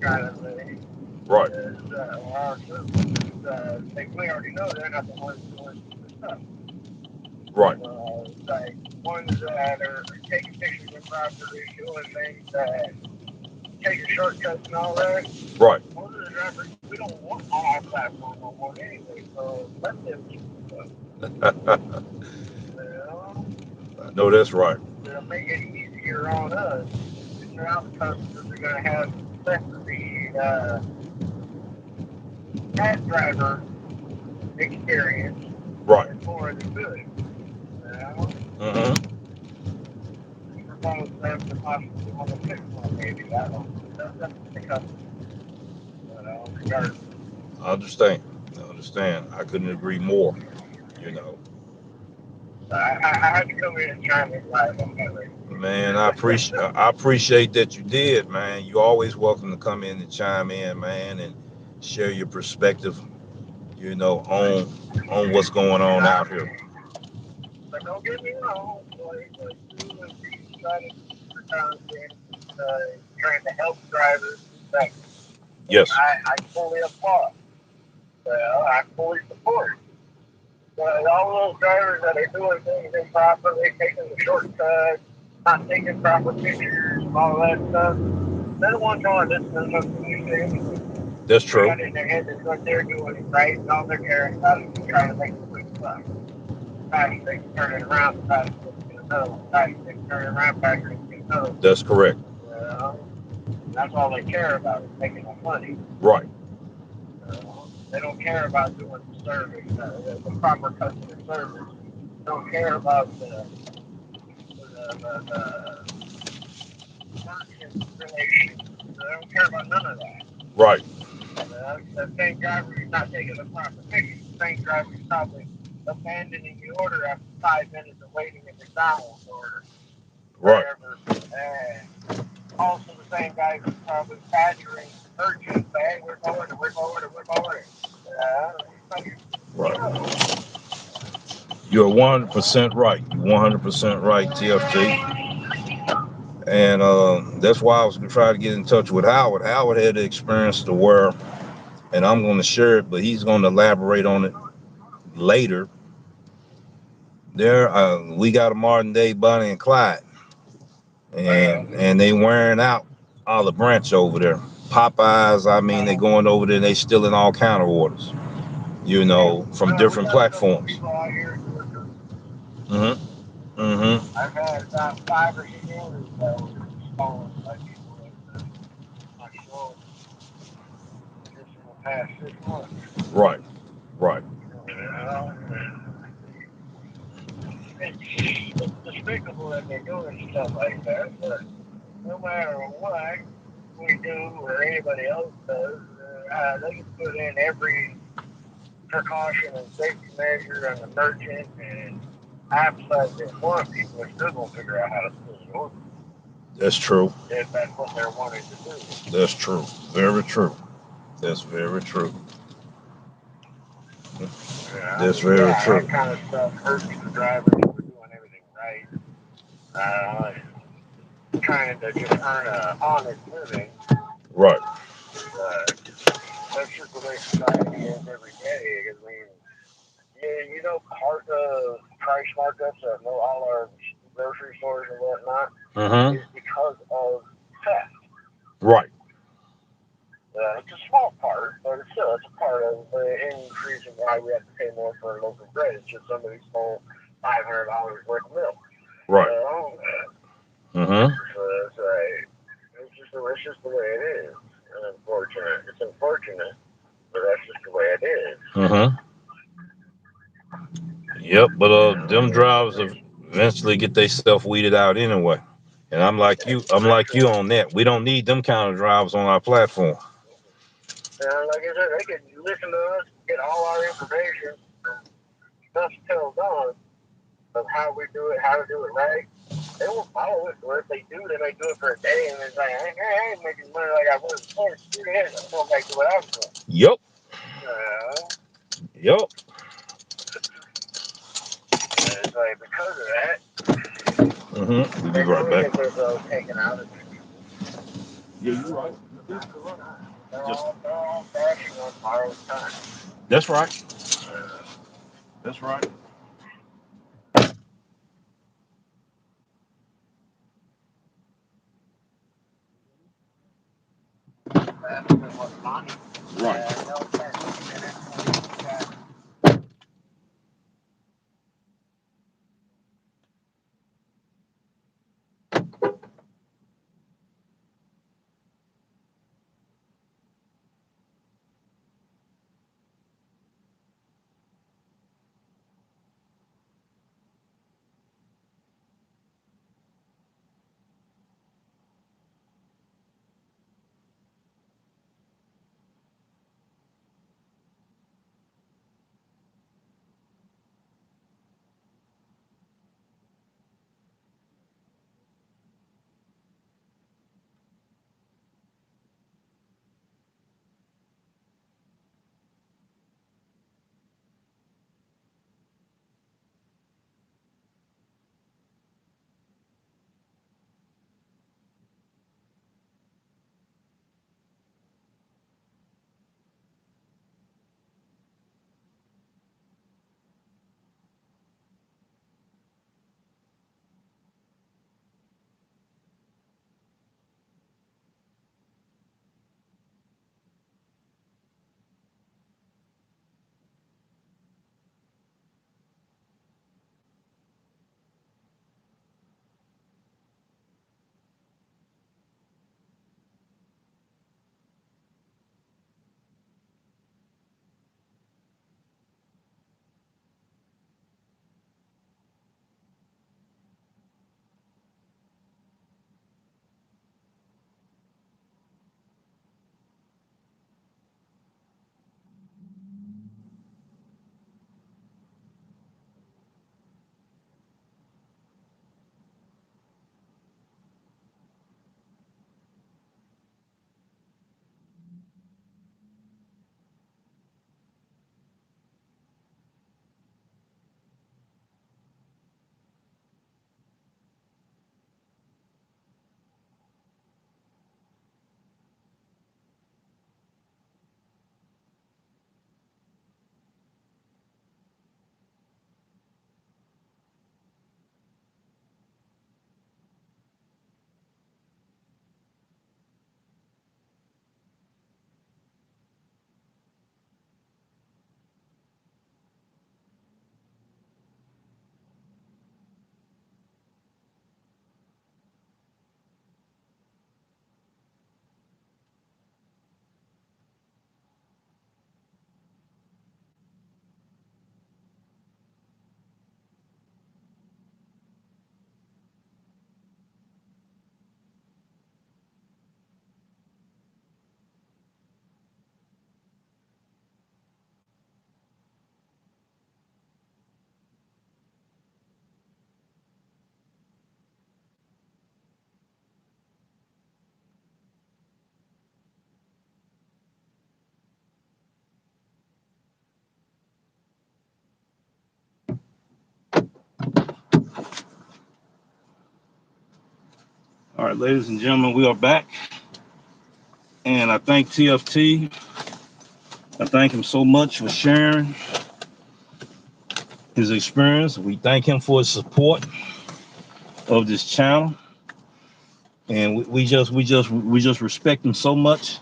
kind of thing. Right. Or our group. We already know they're not the ones doing the stuff. Right. Like ones that are taking pictures improperly, doing things that taking shortcuts and all that. Right. Most of the drivers, we don't want on our platform no more anyway, so let them do stuff. I know that's right. It'll make it easier on us. Our customers are going to have less of the bad driver experience. Right. And more of the good. Mm-hmm. Propose them to possibly want to fix one, maybe. I don't know. That's the customer. Regardless. I understand. I couldn't agree more. You know. I had to come in and chime in live on that radio. Man, I appreciate that you did, man. You're always welcome to come in and chime in, man, and share your perspective, you know, on what's going on out here. But don't get me wrong, like you and me trying to do content, trying to help drivers. Yes. I fully applaud. I fully support. But all those drivers that are doing things improperly, taking the shortcuts, not taking proper pictures, all that stuff, they're the ones going to listen to what you say. That's true. Got in their head that what they're doing is right, and all they're caring about is trying to make a quick buck. Fast, they can turn it around, fast, they can another one. Fast, they can turn it around, faster, they can another one. That's correct. That's all they care about is making the money. Right. They don't care about doing the service, the proper customer service. They don't care about the merchant relations. They don't care about none of that. Right. The same driver who's not taking the proper pictures, the same driver who's probably abandoning the order after 5 minutes of waiting at McDonald's order. Right. And also the same guy who's probably badgering merchants, saying, we're going. Right. You're 100% right. You're 100% right, TFT. And that's why I was going to try to get in touch with Howard. Howard had the experience to where, and I'm going to share it, but he's going to elaborate on it later. We got a modern day Bonnie and Clyde, and they wearing out Olive Branch over there. Popeyes, I mean, they going over there and they stealing all kind of orders, you know, from different platforms. Mm-hmm. Mm-hmm. I've had about 5 or 6 orders that were stolen by people at my show. past 6 months. Right. Right. It's despicable that they're doing stuff like that, but no matter what we do or anybody else does, they can put in every precaution and safety measure on the merchant and outside the want, people are still going to figure out how to pull the order That's true. if that's what they're wanting to do. That's true. Very true. That's very true. That's very true. That kind of stuff hurts the drivers who are doing everything right, trying to just earn an honest living. Right. That's just the way society is every day. I mean, part of price markups at all our grocery stores and whatnot Mm-hmm. is because of theft. Right. It's a small part, but it's a part of the increase in why we have to pay more for local bread. It's just somebody stole $500 worth of milk. Right. Mm-hmm. It's just the way it is. Unfortunate. It's unfortunate, but that's just the way it is. Mm-hmm. Yep. But them drivers eventually get themselves weeded out anyway. And I'm like you. I'm like you on that. We don't need them kind of drivers on our platform. Like I said, they can listen to us, get all our information, stuff till dawn of how we do it, how to do it right. They won't follow it, or if they do, they may do it for a day and it's like, hey, I ain't making money like I was before. Screw it, I'm going back to what I was doing. Yep. Yep. It's like because of that, Mm-hmm. We'll be right back. get themselves taken out of it. Yeah, you're right. They're all crashing on borrowed time. That's right. That's right. Right. All right, ladies and gentlemen, we are back. And I thank TFT. I thank him so much for sharing his experience. We thank him for his support of this channel. And we just respect him so much.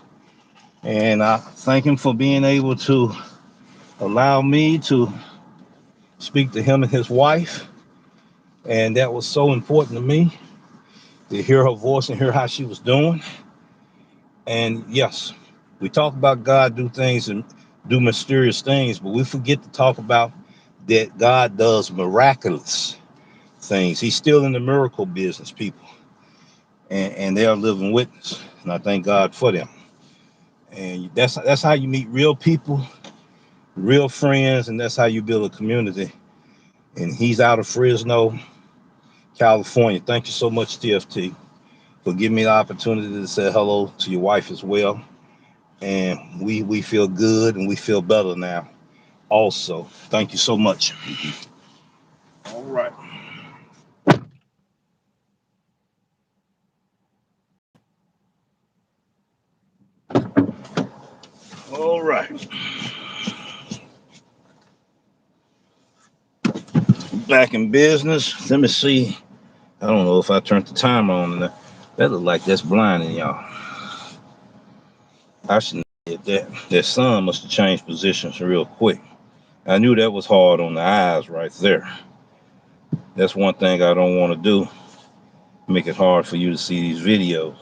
And I thank him for being able to allow me to speak to him and his wife. And that was so important to me, to hear her voice and hear how she was doing. And yes, we talk about God do things and do mysterious things, but we forget to talk about that God does miraculous things. He's still in the miracle business, people. And they are living witness. And I thank God for them. And that's how you meet real people, real friends, and that's how you build a community. And he's out of Fresno, California. Thank you so much, TFT, for giving me the opportunity to say hello to your wife as well. And we feel good and we feel better now. Also, thank you so much. All right. All right. Back in business. Let me see. I don't know if I turned the timer on. That look like that's blinding y'all. I should have that. That sun must have changed positions real quick. I knew that was hard on the eyes right there. That's one thing I don't want to do. Make it hard for you to see these videos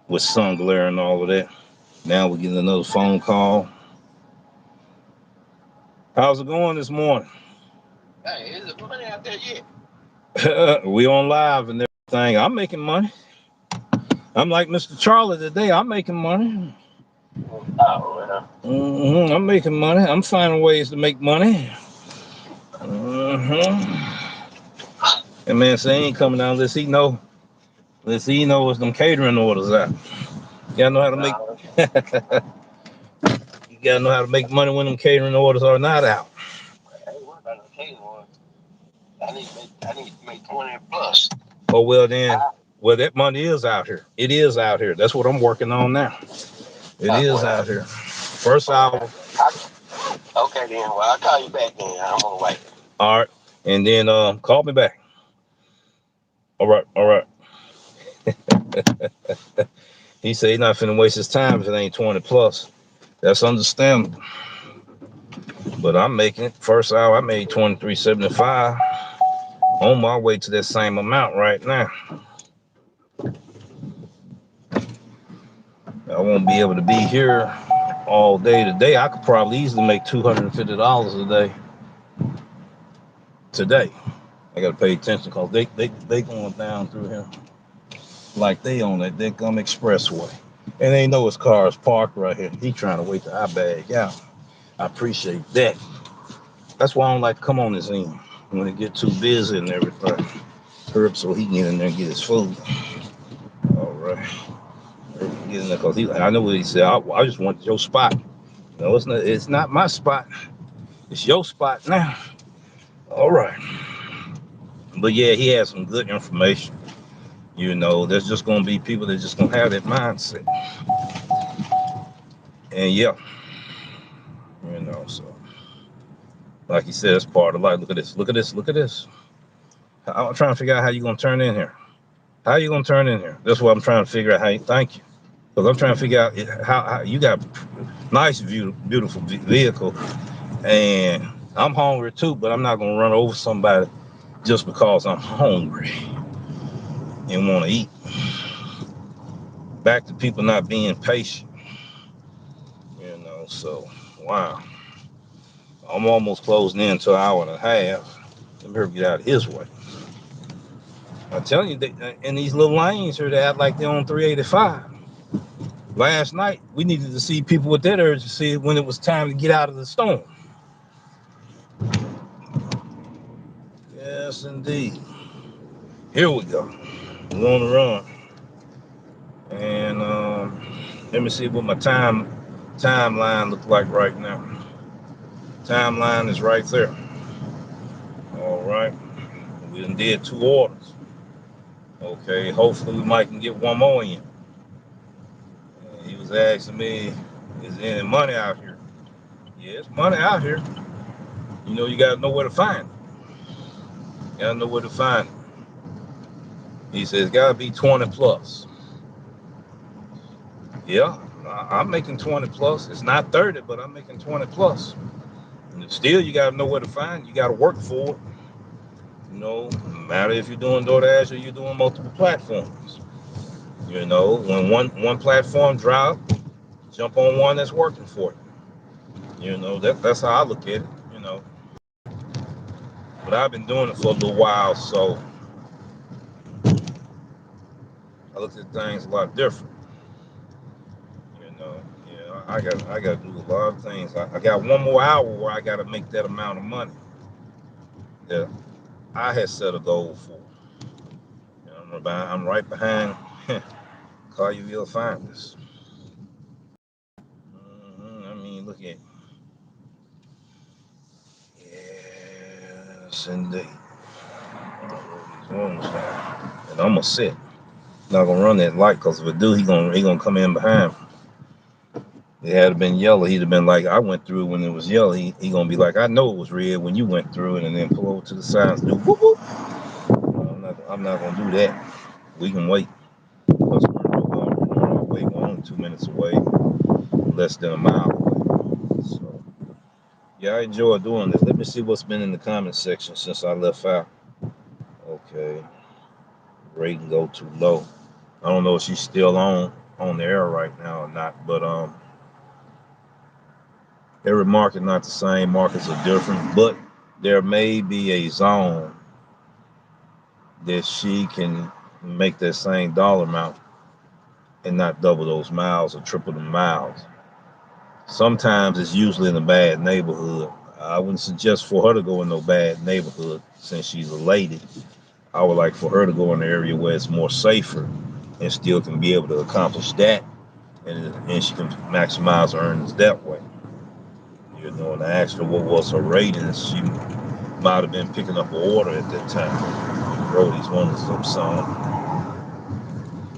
with sun glare and all of that. Now we're getting another phone call. How's it going this morning? Hey, is it money out there yet? We on live and everything. I'm making money. I'm like Mr. Charlie today. I'm making money. Oh, well. I'm making money. I'm finding ways to make money. And man, say he ain't coming down unless he know. Unless he knows them catering orders out. You gotta know how to make. You gotta know how to make money when them catering orders are not out. I ain't working on the catering one. I need to make 20 plus. Oh well then. Well, that money is out here. It is out here. That's what I'm working on now. It is out here. First hour. Okay then. Well, I'll call you back then. I'm gonna wait. All right. And then call me back. All right. All right. He said he's not finna waste his time if it ain't 20 plus. That's understandable. But I'm making it. First hour I made 23.75. On my way to that same amount right now. I won't be able to be here all day today. I could probably easily make $250 a day today. I gotta pay attention because they going down through here like they on that Gum Expressway. And they know his car is parked right here. He trying to wait till I bag out. I appreciate that. That's why I don't like to come on this end when it get too busy and everything. Herb so he can get in there and get his food. All right. Get in there because I know what he said. I just want your spot. No, it's not my spot. It's your spot now. All right. But yeah, he has some good information. You know, there's just gonna be people that just gonna have that mindset. And yeah, you know, so like he said, it's part of life. Look at this, look at this, look at this. I'm trying to figure out how you gonna turn in here. How you gonna turn in here? That's what I'm trying to figure out how you thank you. Because I'm trying to figure out how you got nice, beautiful vehicle. And I'm hungry too, but I'm not gonna run over somebody just because I'm hungry and want to eat. Back to people not being patient, you know. So wow, I'm almost closing in to an hour and a half. Let me get out of his way. I'm telling you, in these little lanes here, they act like they're on 385. Last night, we needed to see people with that urgency when it was time to get out of the storm. Yes, indeed. Here we go. We're on the run. And let me see what my timeline looks like right now. Timeline is right there. All right. We done did 2 orders. Okay, hopefully we might can get one more in. And he was asking me, is there any money out here? Yeah, it's money out here. You know, you gotta know where to find it. You gotta know where to find it. He says, it's gotta be 20 plus. Yeah, I'm making 20 plus. It's not 30, but I'm making 20 plus. And still, you gotta know where to find it. You gotta work for it. You know, no matter if you're doing Doordash or you're doing multiple platforms. You know, when one platform drop, jump on one that's working for you. You know, that's how I look at it. You know, but I've been doing it for a little while, so I look at things a lot different. You know, yeah, I got to do a lot of things. I got one more hour where I got to make that amount of money that I had set a goal for. You know, I'm right behind Collierville Finance. I mean, look at yes, indeed. And I'm gonna sit. Not gonna run that light because if it do, he gonna come in behind me. It had been yellow, he'd have been like, I went through when it was yellow. He gonna be like, I know it was red when you went through it, and then pull over to the side and do whoop whoop. I'm not gonna do that. We can wait. Because we're on our way. We're only 2 minutes away, less than a mile away. So yeah, I enjoy doing this. Let me see what's been in the comment section since I left out. Okay, rate can go too low. I don't know if she's still on the air right now or not, but every market not the same. Markets are different, but there may be a zone that she can make that same dollar amount and not double those miles or triple the miles. Sometimes it's usually in a bad neighborhood. I wouldn't suggest for her to go in no bad neighborhood since she's a lady. I would like for her to go in an area where it's more safer and still can be able to accomplish that, and she can maximize her earnings that way. You know, and I asked her what was her ratings. She might have been picking up an order at that time. Brody's one of them song.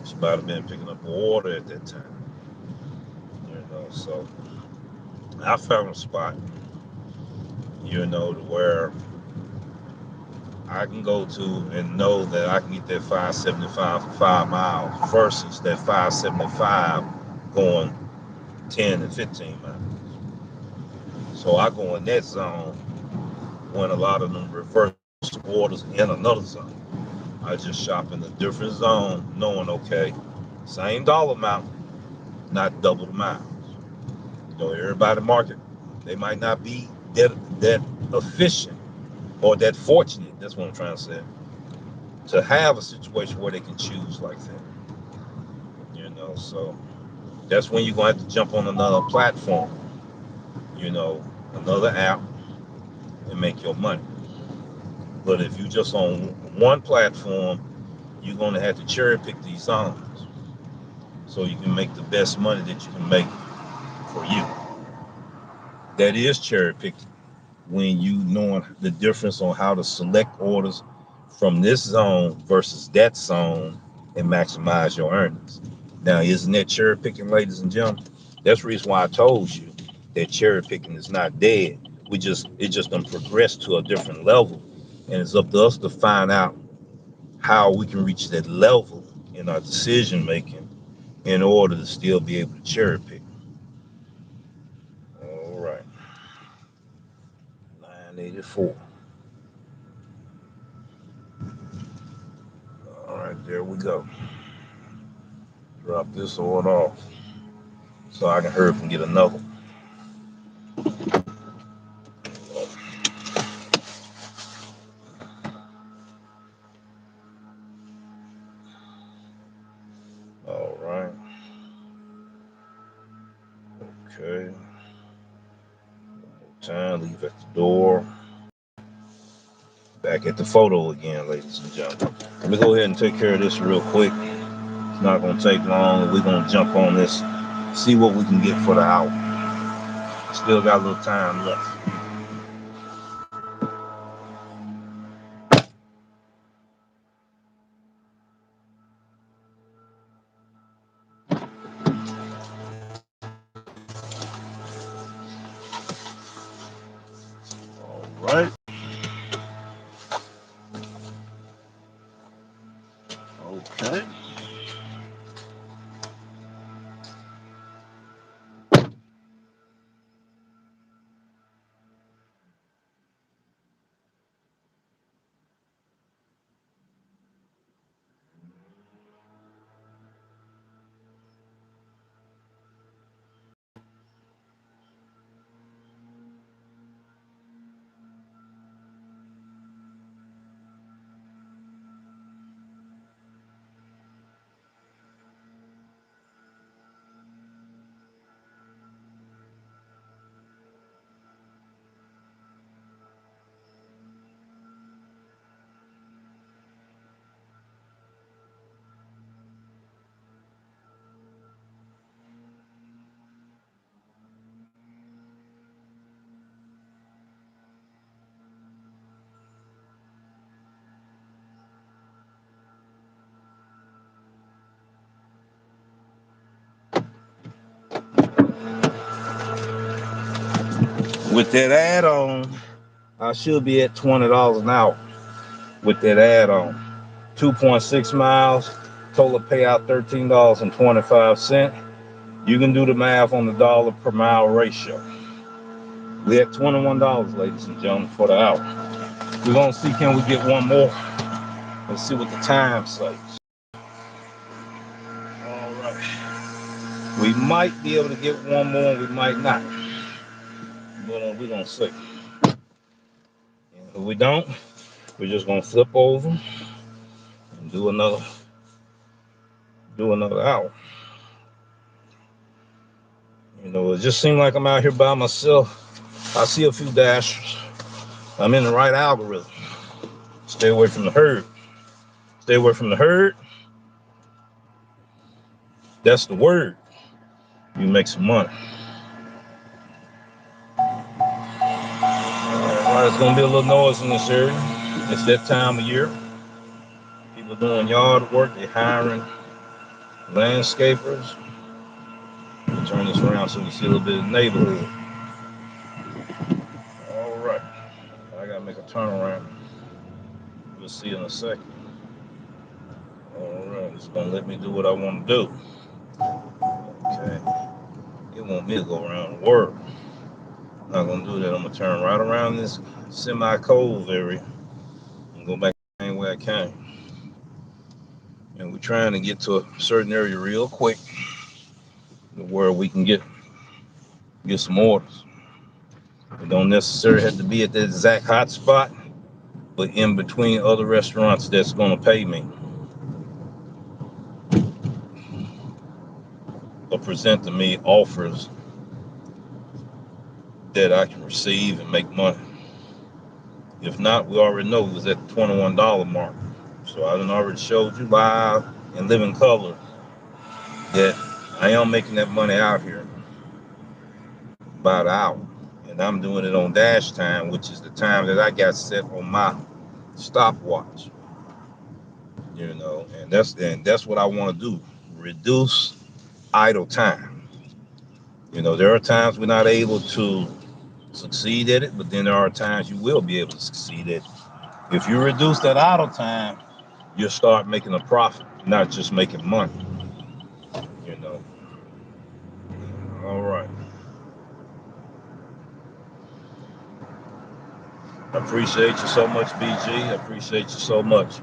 She might have been picking up an order at that time. You know, so I found a spot, you know, to where I can go to and know that I can get that 575 for 5 miles versus that 575 going 10 and 15 miles. So I go in that zone when a lot of them reverse orders in another zone. I just shop in a different zone, knowing okay, same dollar amount, not double the miles. You know, everybody market, they might not be that efficient or that fortunate. That's what I'm trying to say. To have a situation where they can choose like that. You know, so that's when you're gonna have to jump on another platform, you know, another app and make your money. But if you just on one platform, you're gonna have to cherry pick these songs so you can make the best money that you can make for you. That is cherry picking when you knowing the difference on how to select orders from this zone versus that zone and maximize your earnings. Now, isn't that cherry picking, ladies and gentlemen? That's the reason why I told you that cherry picking is not dead. It just done progressed to a different level, and it's up to us to find out how we can reach that level in our decision making in order to still be able to cherry pick. All right, 984. All right, there we go. Drop this order off so I can hurry up and get another. All right. Okay. Time, leave at the door. Back at the photo again, ladies and gentlemen. Let me go ahead and take care of this real quick. It's not going to take long. We're going to jump on this, see what we can get for the hour. Still got a little time left. With that add-on, I should be at $20 an hour with that add-on. 2.6 miles, total payout $13.25. You can do the math on the dollar per mile ratio. We at $21, ladies and gentlemen, for the hour. We're gonna see, can we get one more? Let's see what the time says. All right. We might be able to get one more, we might not. But we're gonna see. And if we don't, we're just gonna flip over and do another hour. You know, it just seems like I'm out here by myself. I see a few dashers. I'm in the right algorithm. Stay away from the herd. Stay away from the herd. That's the word. You make some money. All right, it's gonna be a little noise in this area. It's that time of year. People doing yard work. They're hiring landscapers. We'll turn this around so we see a little bit of the neighborhood. All right. I gotta make a turnaround. We'll see in a second. All right, it's gonna let me do what I want to do. Okay. It want me to go around the world. I'm not gonna do that. I'm gonna turn right around this semi-cove area and go back the same way I came. And we're trying to get to a certain area real quick where we can get some orders. We don't necessarily have to be at the exact hot spot, but in between other restaurants that's gonna pay me or present to me offers that I can receive and make money. If not, we already know it was at the $21 mark. So I done already showed you live and living color that I am making that money out here by the hour. And I'm doing it on dash time, which is the time that I got set on my stopwatch. You know, and that's what I want to do. Reduce idle time. You know, there are times we're not able to succeed at it, but then there are times you will be able to succeed at it. If you reduce that idle time, you'll start making a profit, not just making money. You know. All right. I appreciate you so much, BG. I appreciate you so much.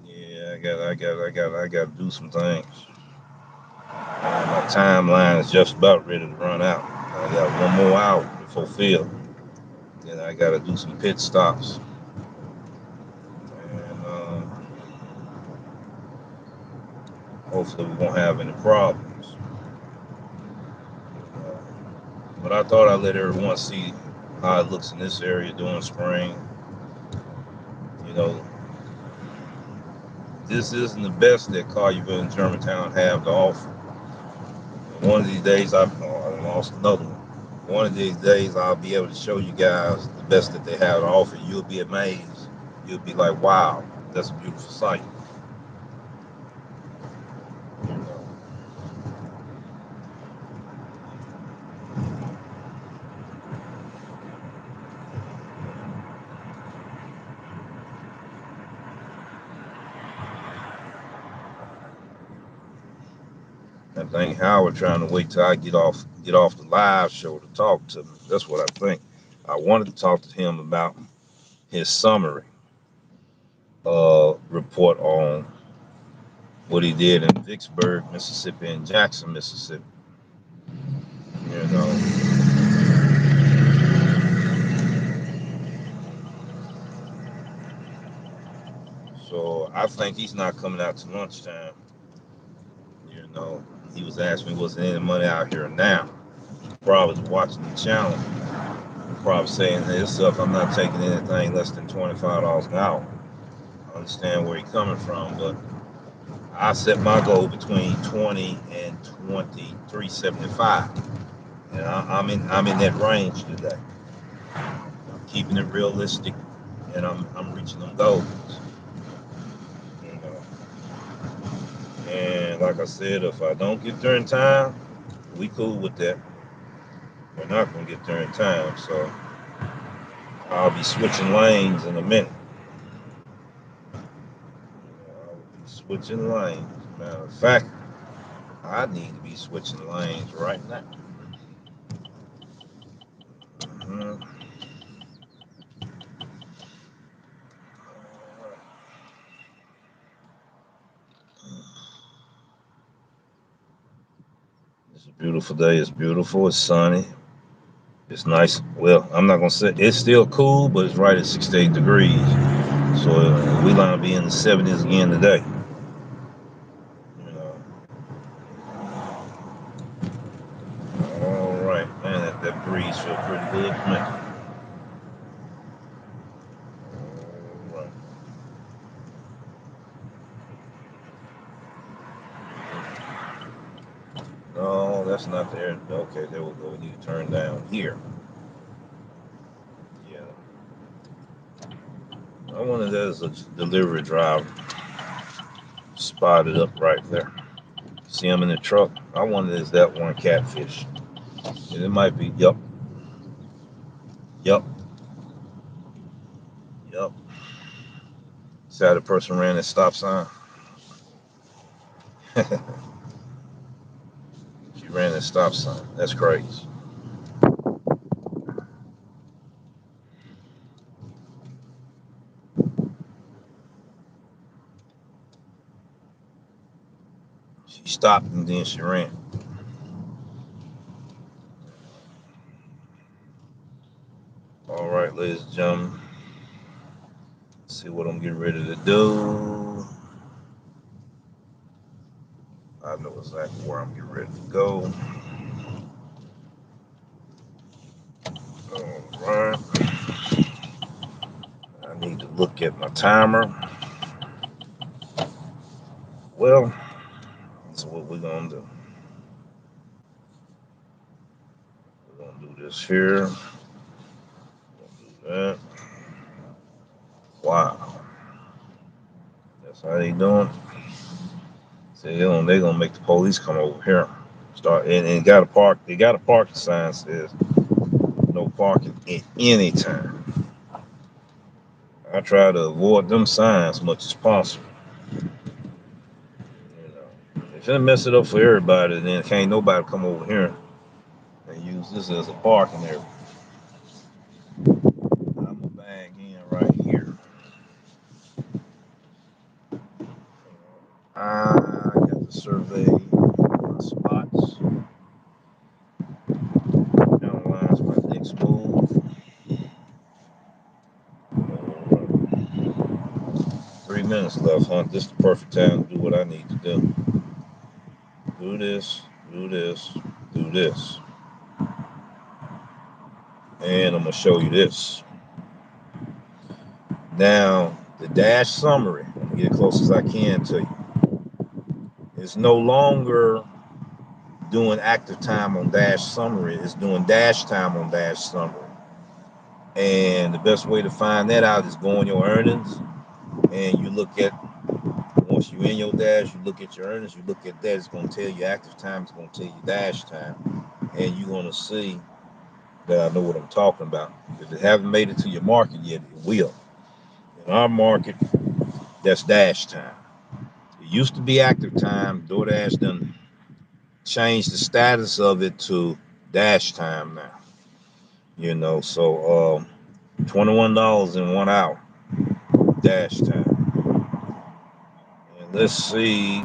Yeah, I got to do some things. My timeline is just about ready to run out. I got one more hour to fulfill. Then I got to do some pit stops. And hopefully we won't have any problems. But I thought I'd let everyone see how it looks in this area during spring. You know, this isn't the best that Collierville and Germantown have to offer. One of these days, I lost another one. One of these days, I'll be able to show you guys the best that they have to offer. You'll be amazed. You'll be like, wow, that's a beautiful sight. You know. I think Howard trying to wait till I get off the live show to talk to me. That's what I think. I wanted to talk to him about his summary report on what he did in Vicksburg, Mississippi, and Jackson, Mississippi. You know, so I think he's not coming out to lunchtime. You know, he was asking me, was there any money out here now? Probably was watching the channel. Probably saying, hey, this stuff, I'm not taking anything less than $25 an hour. I understand where he's coming from, but I set my goal between 20 and 23.75, and I'm in that range today. keeping it realistic, and I'm reaching them goals. You know. And like I said, if I don't get there in time, we cool with that. We're not gonna get there in time, so I'll be switching lanes in a minute. I'll be switching lanes. Matter of fact, I need to be switching lanes right now. Mhm. It's a beautiful day. It's beautiful. It's sunny. It's nice. Well, I'm not gonna say it's still cool, but it's right at 68 degrees. So we gonna be in the 70s again today. You know. All right, man. That breeze feel pretty good to me. All right. No, that's not there. Okay, there we go. We need to turn down here. Yeah. I wanted that as a delivery driver. Spotted up right there. See him in the truck. I wanted it as that one catfish. And it might be. Yup. Yup. Yup. See how the person ran that stop sign? She ran that stop sign. That's crazy. She stopped and then she ran. All right, ladies and gentlemen. Let's see what I'm getting ready to do. I know exactly where I'm getting ready to go. All right. I need to look at my timer. Well, that's what we're gonna do. We're gonna do this here. Do that. Wow. That's how they doing. See, they gonna make the police come over here. Start and got a park. They got a parking sign says no parking at any time. I try to avoid them signs as much as possible. You know, if you mess it up for everybody, then can't nobody come over here and use this as a parking area. I'm gonna bag in right here. I got to survey my spots, analyze my next move. 3 minutes left, huh? This is the perfect time to do what I need to do. Do this, do this, do this. And I'm gonna show you this. Now, the dash summary, I'm gonna get as close as I can to you. It's no longer doing active time on dash summary, it's doing dash time on dash summary. And the best way to find that out is go on your earnings and you look at once you're in your dash, you look at your earnings, you look at that, it's gonna tell you active time, it's gonna tell you dash time. And you're gonna see that I know what I'm talking about. If it haven't made it to your market yet, it will. In our market, that's dash time. It used to be active time. Doordash done changed the status of it to dash time now. You know, so $21 in 1 hour, dash time. And let's see,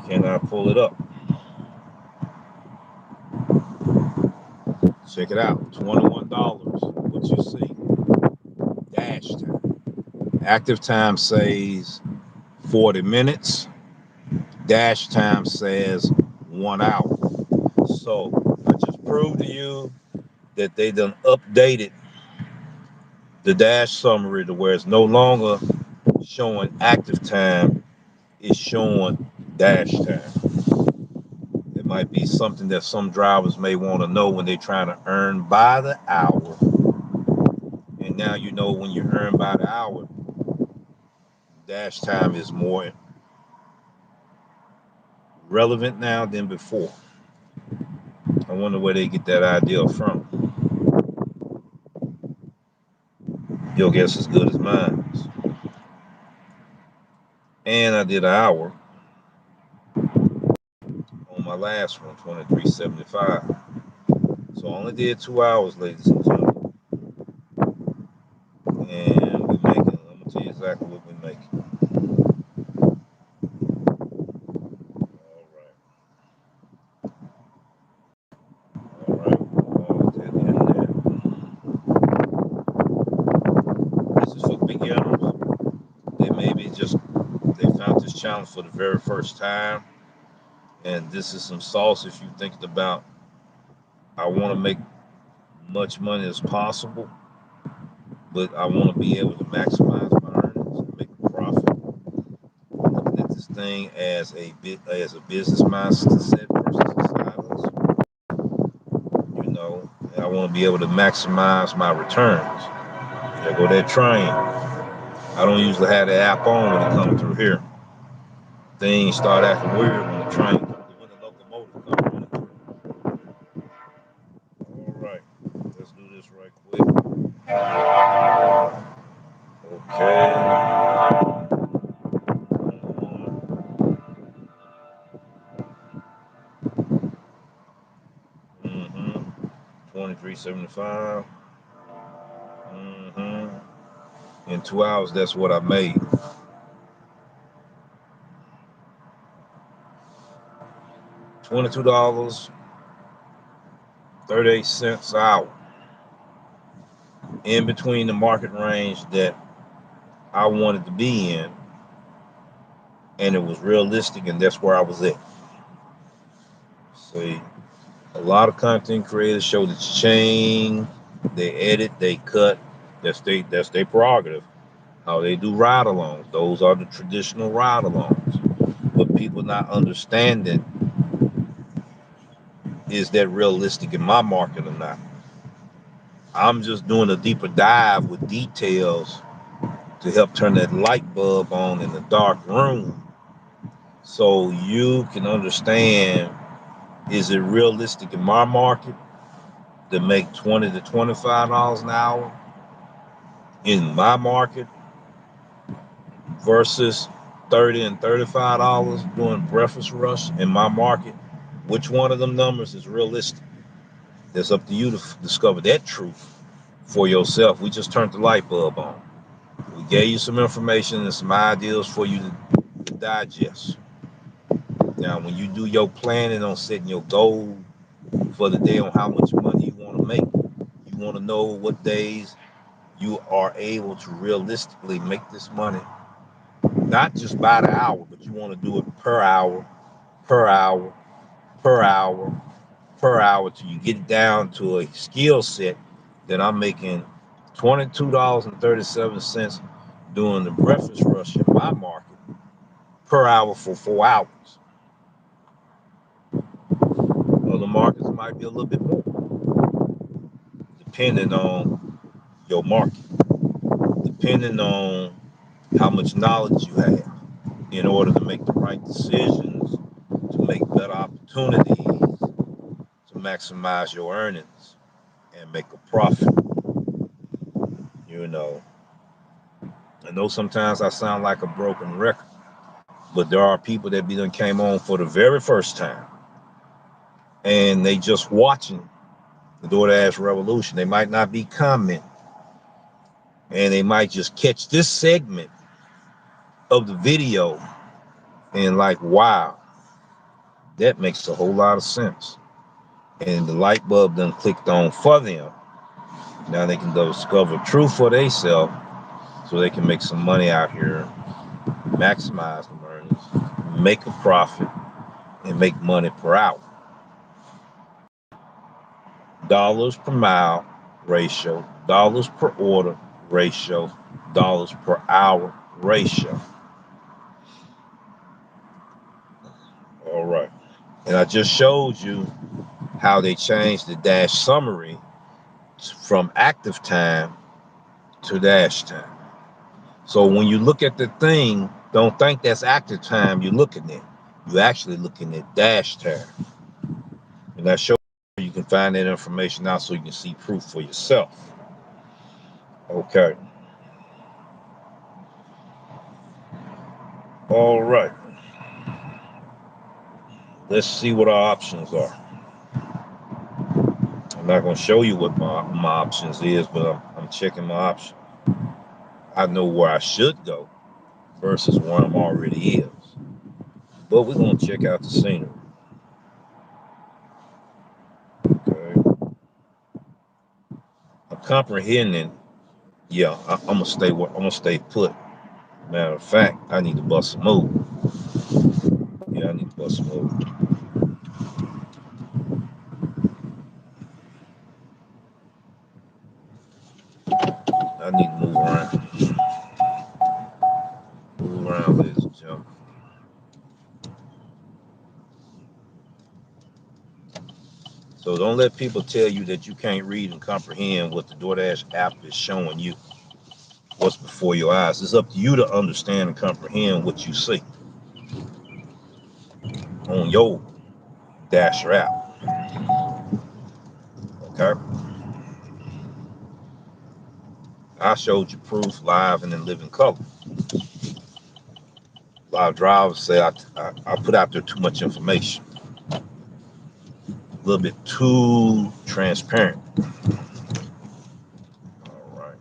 can I pull it up? Check it out, $21. What you see, dash time. Active time says 40 minutes. Dash time says 1 hour. So I just proved to you that they done updated the dash summary to where it's no longer showing active time, it's showing dash time. It might be something that some drivers may want to know when they're trying to earn by the hour. And now you know when you earn by the hour, dash time is more relevant now than before. I wonder where they get that idea from. Your guess is as good as mine. And I did an hour on my last one, 23.75. So I only did 2 hours, ladies and gentlemen. And we're making, I'm going to tell you exactly what we're making. All right. All right. All to the internet. This is for beginners. They maybe just, they found this challenge for the very first time. And this is some sauce if you think about, I want to make much money as possible, but I want to be able to maximize my earnings and make a profit. Looking at this thing as a business mindset versus a side hustle. You know, and I want to be able to maximize my returns. There go that train. I don't usually have the app on when it comes through here. Things start acting weird when the train, when the locomotive comes running through. All right, let's do this right quick. Okay. Mm-hmm. 23.75. Mm-hmm. In 2 hours, that's what I made. $22.38 an hour. In between the market range that I wanted to be in, and it was realistic, and that's where I was at. See, a lot of content creators show the chain, they edit, they cut. That's their prerogative. How they do ride-alongs. Those are the traditional ride-alongs. What people not understanding is that realistic in my market or not. I'm just doing a deeper dive with details to help turn that light bulb on in the dark room so you can understand, is it realistic in my market to make $20 to $25 an hour in my market versus $30 and $35 doing breakfast rush in my market? Which one of them numbers is realistic? It's up to you to discover that truth for yourself. We just turned the light bulb on. We gave you some information and some ideas for you to digest. Now, when you do your planning on setting your goal for the day on how much money you want to make, you want to know what days you are able to realistically make this money, not just by the hour, but you want to do it per hour, per hour, per hour, per hour till you get it down to a skill set that I'm making $22.37 doing the breakfast rush in my market per hour for 4 hours. Other markets might be a little bit more, depending on your market, depending on how much knowledge you have in order to make the right decisions, to make better opportunities, to maximize your earnings and make a profit. You know, I know sometimes I sound like a broken record, but there are people that be done came on for the very first time and they just watching the Doordash revolution. They might not be commenting, and they might just catch this segment of the video and like, wow, that makes a whole lot of sense. And the light bulb done clicked on for them. Now they can discover truth for themselves so they can make some money out here, maximize the earnings, make a profit, and make money per hour. Dollars per mile ratio, dollars per order ratio, dollars per hour ratio. All right. And I just showed you how they changed the dash summary from active time to dash time. So when you look at the thing, don't think that's active time you're looking at. You're actually looking at dash time. And I show you can find that information out so you can see proof for yourself. Okay. All right. Let's see what our options are. I'm not going to show you what my options is, but I'm checking my options. I know where I should go versus where I'm already is. But we're going to check out the scenery. Okay. I'm comprehending. Yeah, I'm gonna stay put. Matter of fact, I need to bust a move. Yeah, I need to bust a move. I need to move around. Move around, ladies and gentlemen. So don't let people tell you that you can't read and comprehend what the Doordash app is showing you. What's before your eyes. It's up to you to understand and comprehend what you see on your Dasher app. Okay? I showed you proof live and in living color. A lot of drivers say I put out there too much information. A little bit too transparent. All right.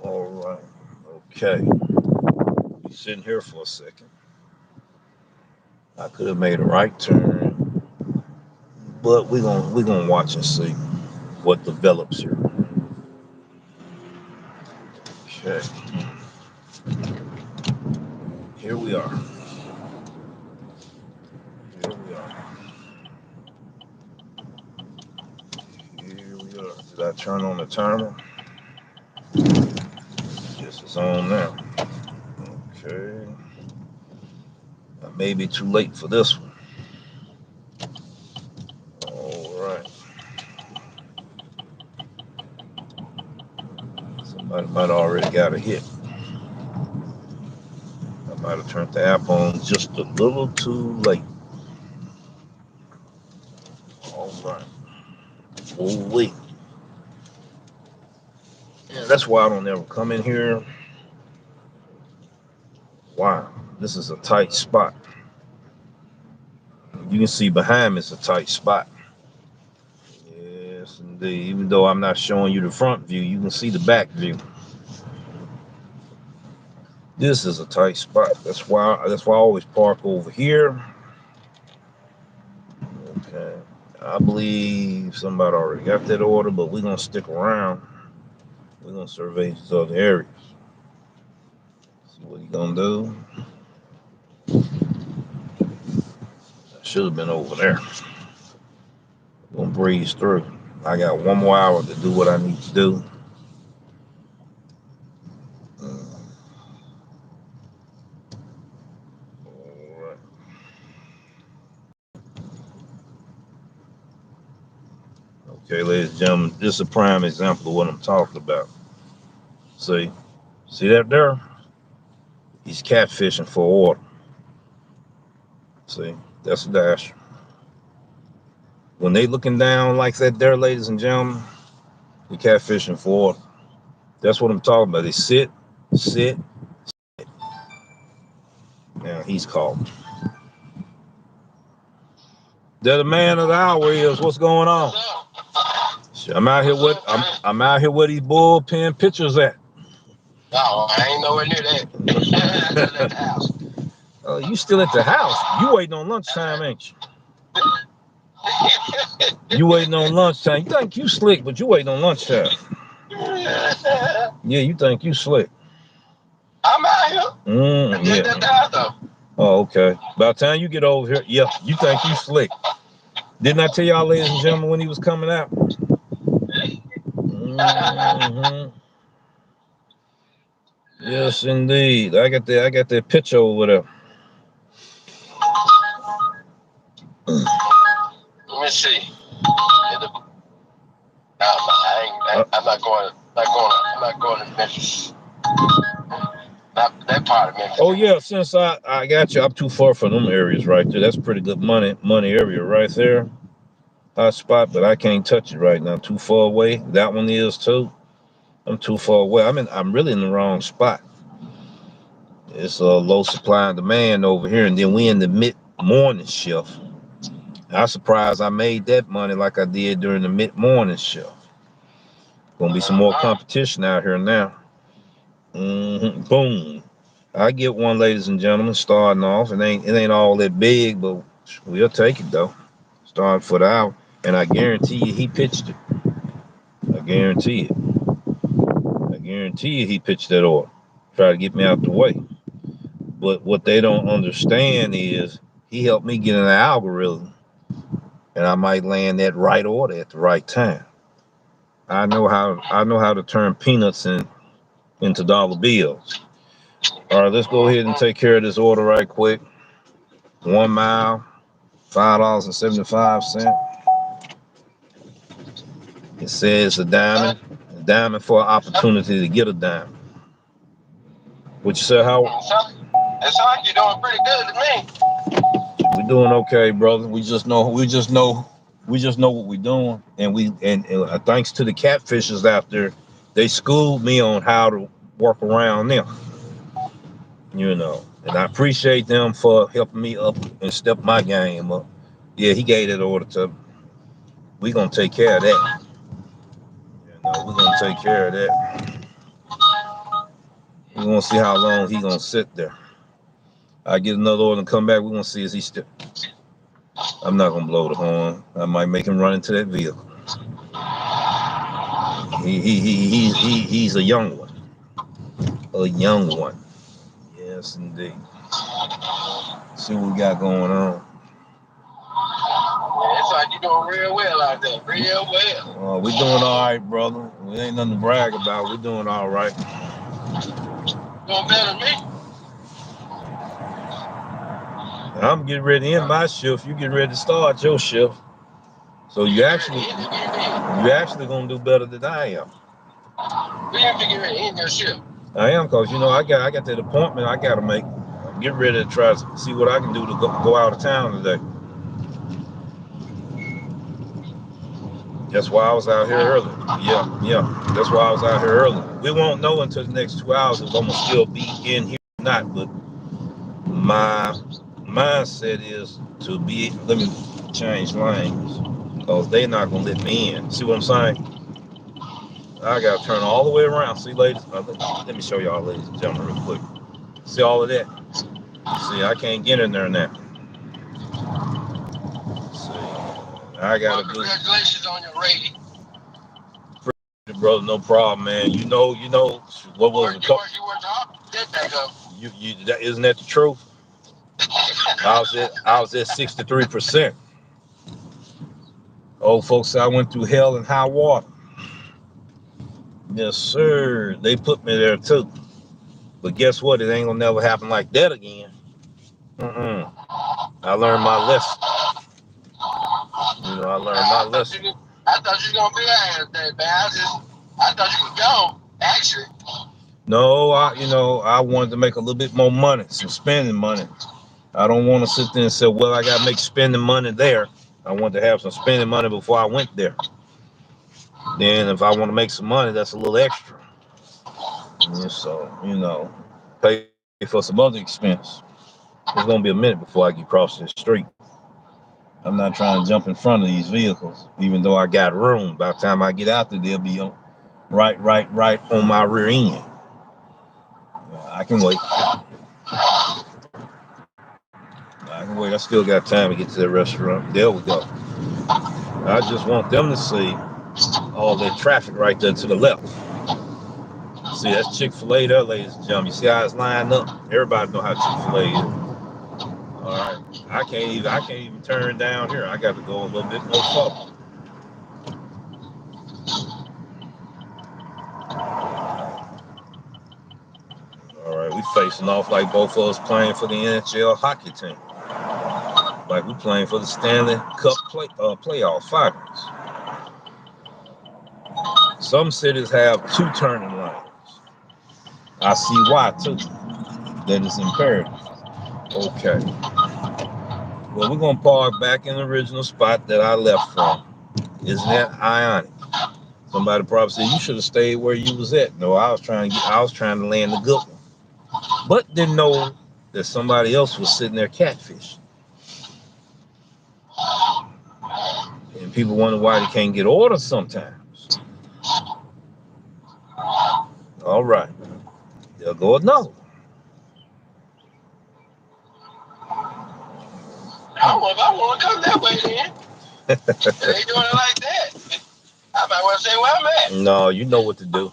All right. Okay. Be sitting here for a second. I could have made a right turn, but we're gonna watch and see what develops here. Okay. Here we are. Here we are. Here we are. Did I turn on the timer? Yes, it's on now. Okay. I may be too late for this one. All right. Somebody might have already got a hit. I might have turned the app on just a little too late. All right. Holy. Yeah, that's why I don't ever come in here. Wow. This is a tight spot. You can see behind me it's a tight spot. Yes, indeed. Even though I'm not showing you the front view, you can see the back view. This is a tight spot. That's why I always park over here. Okay. I believe somebody already got that order, but we're gonna stick around. We're gonna survey these other areas. See what he's gonna do. I should have been over there. We're gonna breeze through. I got 1 more hour to do what I need to do. All right. Okay, ladies and gentlemen, this is a prime example of what I'm talking about. See that there? He's catfishing for order. See, that's a dash. When they looking down like that there, ladies and gentlemen, he catfishing for order. That's what I'm talking about. They sit. Now he's called. That the man of the hour is. What's going on? I'm out here with I'm out here where these bullpen pitchers at. No, I ain't nowhere near that. At the house. Oh, you still at the house? You waiting on lunchtime, ain't you? You waiting on lunchtime. You think you slick, but you waiting on lunchtime. Yeah, you think you slick. I'm out here. Yeah. At the house though. Oh, okay. By the time you get over here, yeah, you think you slick. Didn't I tell y'all, ladies and gentlemen, when he was coming out? Mm-hmm. Yes, indeed. I got that picture over there. Let me see. I'm not going to Memphis. Not that part of Memphis. Oh yeah, since I got you, I'm too far from them areas right there. That's pretty good money area right there. Hot spot, but I can't touch it right now. I'm too far away. That one is too. I'm too far away. I'm really in the wrong spot. It's a low supply and demand over here, and then we in the mid morning shift. I'm surprised I made that money like I did during the mid morning shift. Gonna be some more competition out here now. Boom. I get one, ladies and gentlemen, starting off. It ain't all that big, but we'll take it though. Starting for the hour. And I guarantee you he pitched it. I guarantee it. I guarantee you he pitched that order. Try to get me out the way. But what they don't understand is he helped me get in the algorithm. And I might land that right order at the right time. I know how to turn peanuts into dollar bills. All right, let's go ahead and take care of this order right quick. 1 mile, $5.75. It says a diamond for an opportunity to get a diamond. What you said, Howard? It sounds like you're doing pretty good to me. We're doing okay, brother. We just know what we're doing, and thanks to the catfishers out there, they schooled me on how to work around them. And I appreciate them for helping me up and step my game up. Yeah, he gave that order to. We gonna take care of that. We're gonna take care of that. We're gonna see how long he gonna sit there. I get another order and come back. We're gonna see is he still. I'm not gonna blow the horn. I might make him run into that vehicle. He's a young one. A young one. Yes, indeed. See what we got going on. Yeah, it's like you're doing real well out there. Real well. We're doing all right, brother. We ain't nothing to brag about. We're doing all right. Doing better than me. I'm getting ready to end my shift. You getting ready to start your shift. So you actually gonna do better than I am. We have to get ready to end your shift. I am, cause I got that appointment I gotta make. I'm getting ready to try to see what I can do to go out of town today. That's why I was out here early. Yeah. That's why I was out here early. We won't know until the next 2 hours if I'm gonna still be in here or not. But my mindset is to be. Let me change lanes, cause they're not gonna let me in. See what I'm saying? I gotta turn all the way around. See, ladies. Let me show y'all, ladies and gentlemen, real quick. See all of that? See, I can't get in there now. See, I gotta do. Congratulations on your rating. Brother, no problem, man. You know, what was it? You worked hard. Get back up. Isn't that the truth? I was at 63%. Old folks say I went through hell and high water. Yes, sir. They put me there too. But guess what? It ain't gonna never happen like that again. I learned my lesson. I learned my lesson. I thought you were gonna be out there, man. I thought you would go, actually. No, I wanted to make a little bit more money, some spending money. I don't want to sit there and say, well, I got to make spending money there. I want to have some spending money before I went there. Then if I want to make some money, that's a little extra. And so, pay for some other expense. It's going to be a minute before I get across the street. I'm not trying to jump in front of these vehicles, even though I got room. By the time I get out there, they'll be on right on my rear end. I can wait. I still got time to get to the restaurant. There we go. I just want them to see all that traffic right there to the left. See, that's Chick-fil-A there, ladies and gentlemen. You see how it's lined up? Everybody know how Chick-fil-A is. All right. I can't even turn down here. I got to go a little bit more forward. All right, we facing off like both of us playing for the NHL hockey team. like we're playing for the Stanley Cup playoff finals. Some cities have 2 turning lanes. I see why too. That is imperative. Okay. Well, we're gonna park back in the original spot that I left from. Isn't that ionic? Somebody probably said you should have stayed where you was at. No, I was trying to land the good one, but didn't know that somebody else was sitting there catfish. And people wonder why they can't get orders sometimes. All right, there go another one. I want to come that way then. They doing it like that. I might want to say where I'm at. No, you know what to do.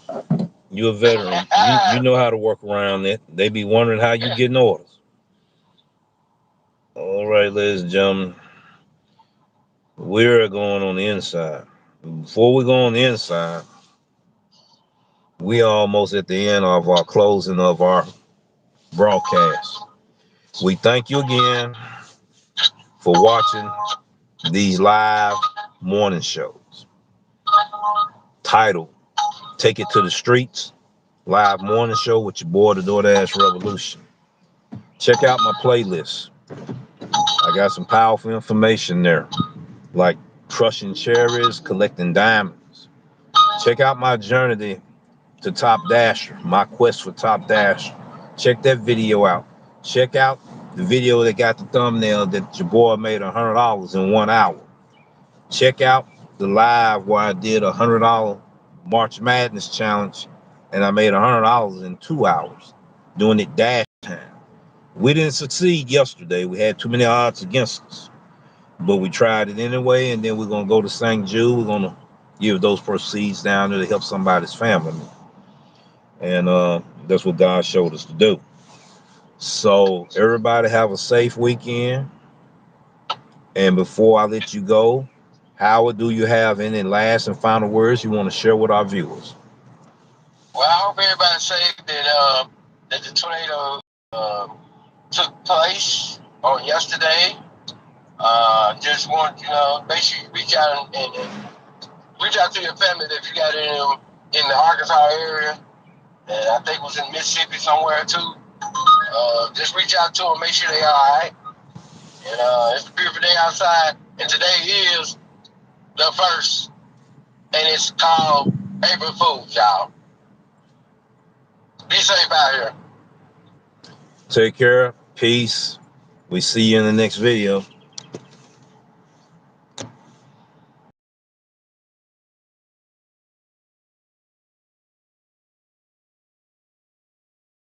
You're a veteran. You know how to work around it. They be wondering how you getting orders. All right, ladies and gentlemen, we're going on the inside. Before we go on the inside, we are almost at the end of our closing of our broadcast. We thank you again for watching these live morning shows titled Take It to the Streets Live Morning Show with your boy, the Doordash Revolution. Check out my playlist. I got some powerful information there, like crushing cherries, collecting diamonds. Check out my journey to Top Dasher, my quest for Top Dasher. Check that video out. Check out the video that got the thumbnail that your boy made $100 in 1 hour. Check out the live where I did $100 March Madness challenge, and I made $100 in 2 hours doing it dash time. We didn't succeed yesterday. We had too many odds against us, but we tried it anyway. And then we're gonna go to St. Jude. We're gonna give those proceeds down there to help somebody's family, and that's what God showed us to do. So everybody have a safe weekend. And before I let you go, Howard, do you have any last and final words you want to share with our viewers? Well, I hope everybody's safe that the tornado took place on yesterday. Just want make sure you reach out and reach out to your family if you got any in the Arkansas area, and I think it was in Mississippi somewhere too. Just reach out to them, make sure they all right. And it's a beautiful day outside, and today is the 1st, and it's called April Fools, y'all. Be safe out here. Take care. Peace. We see you in the next video.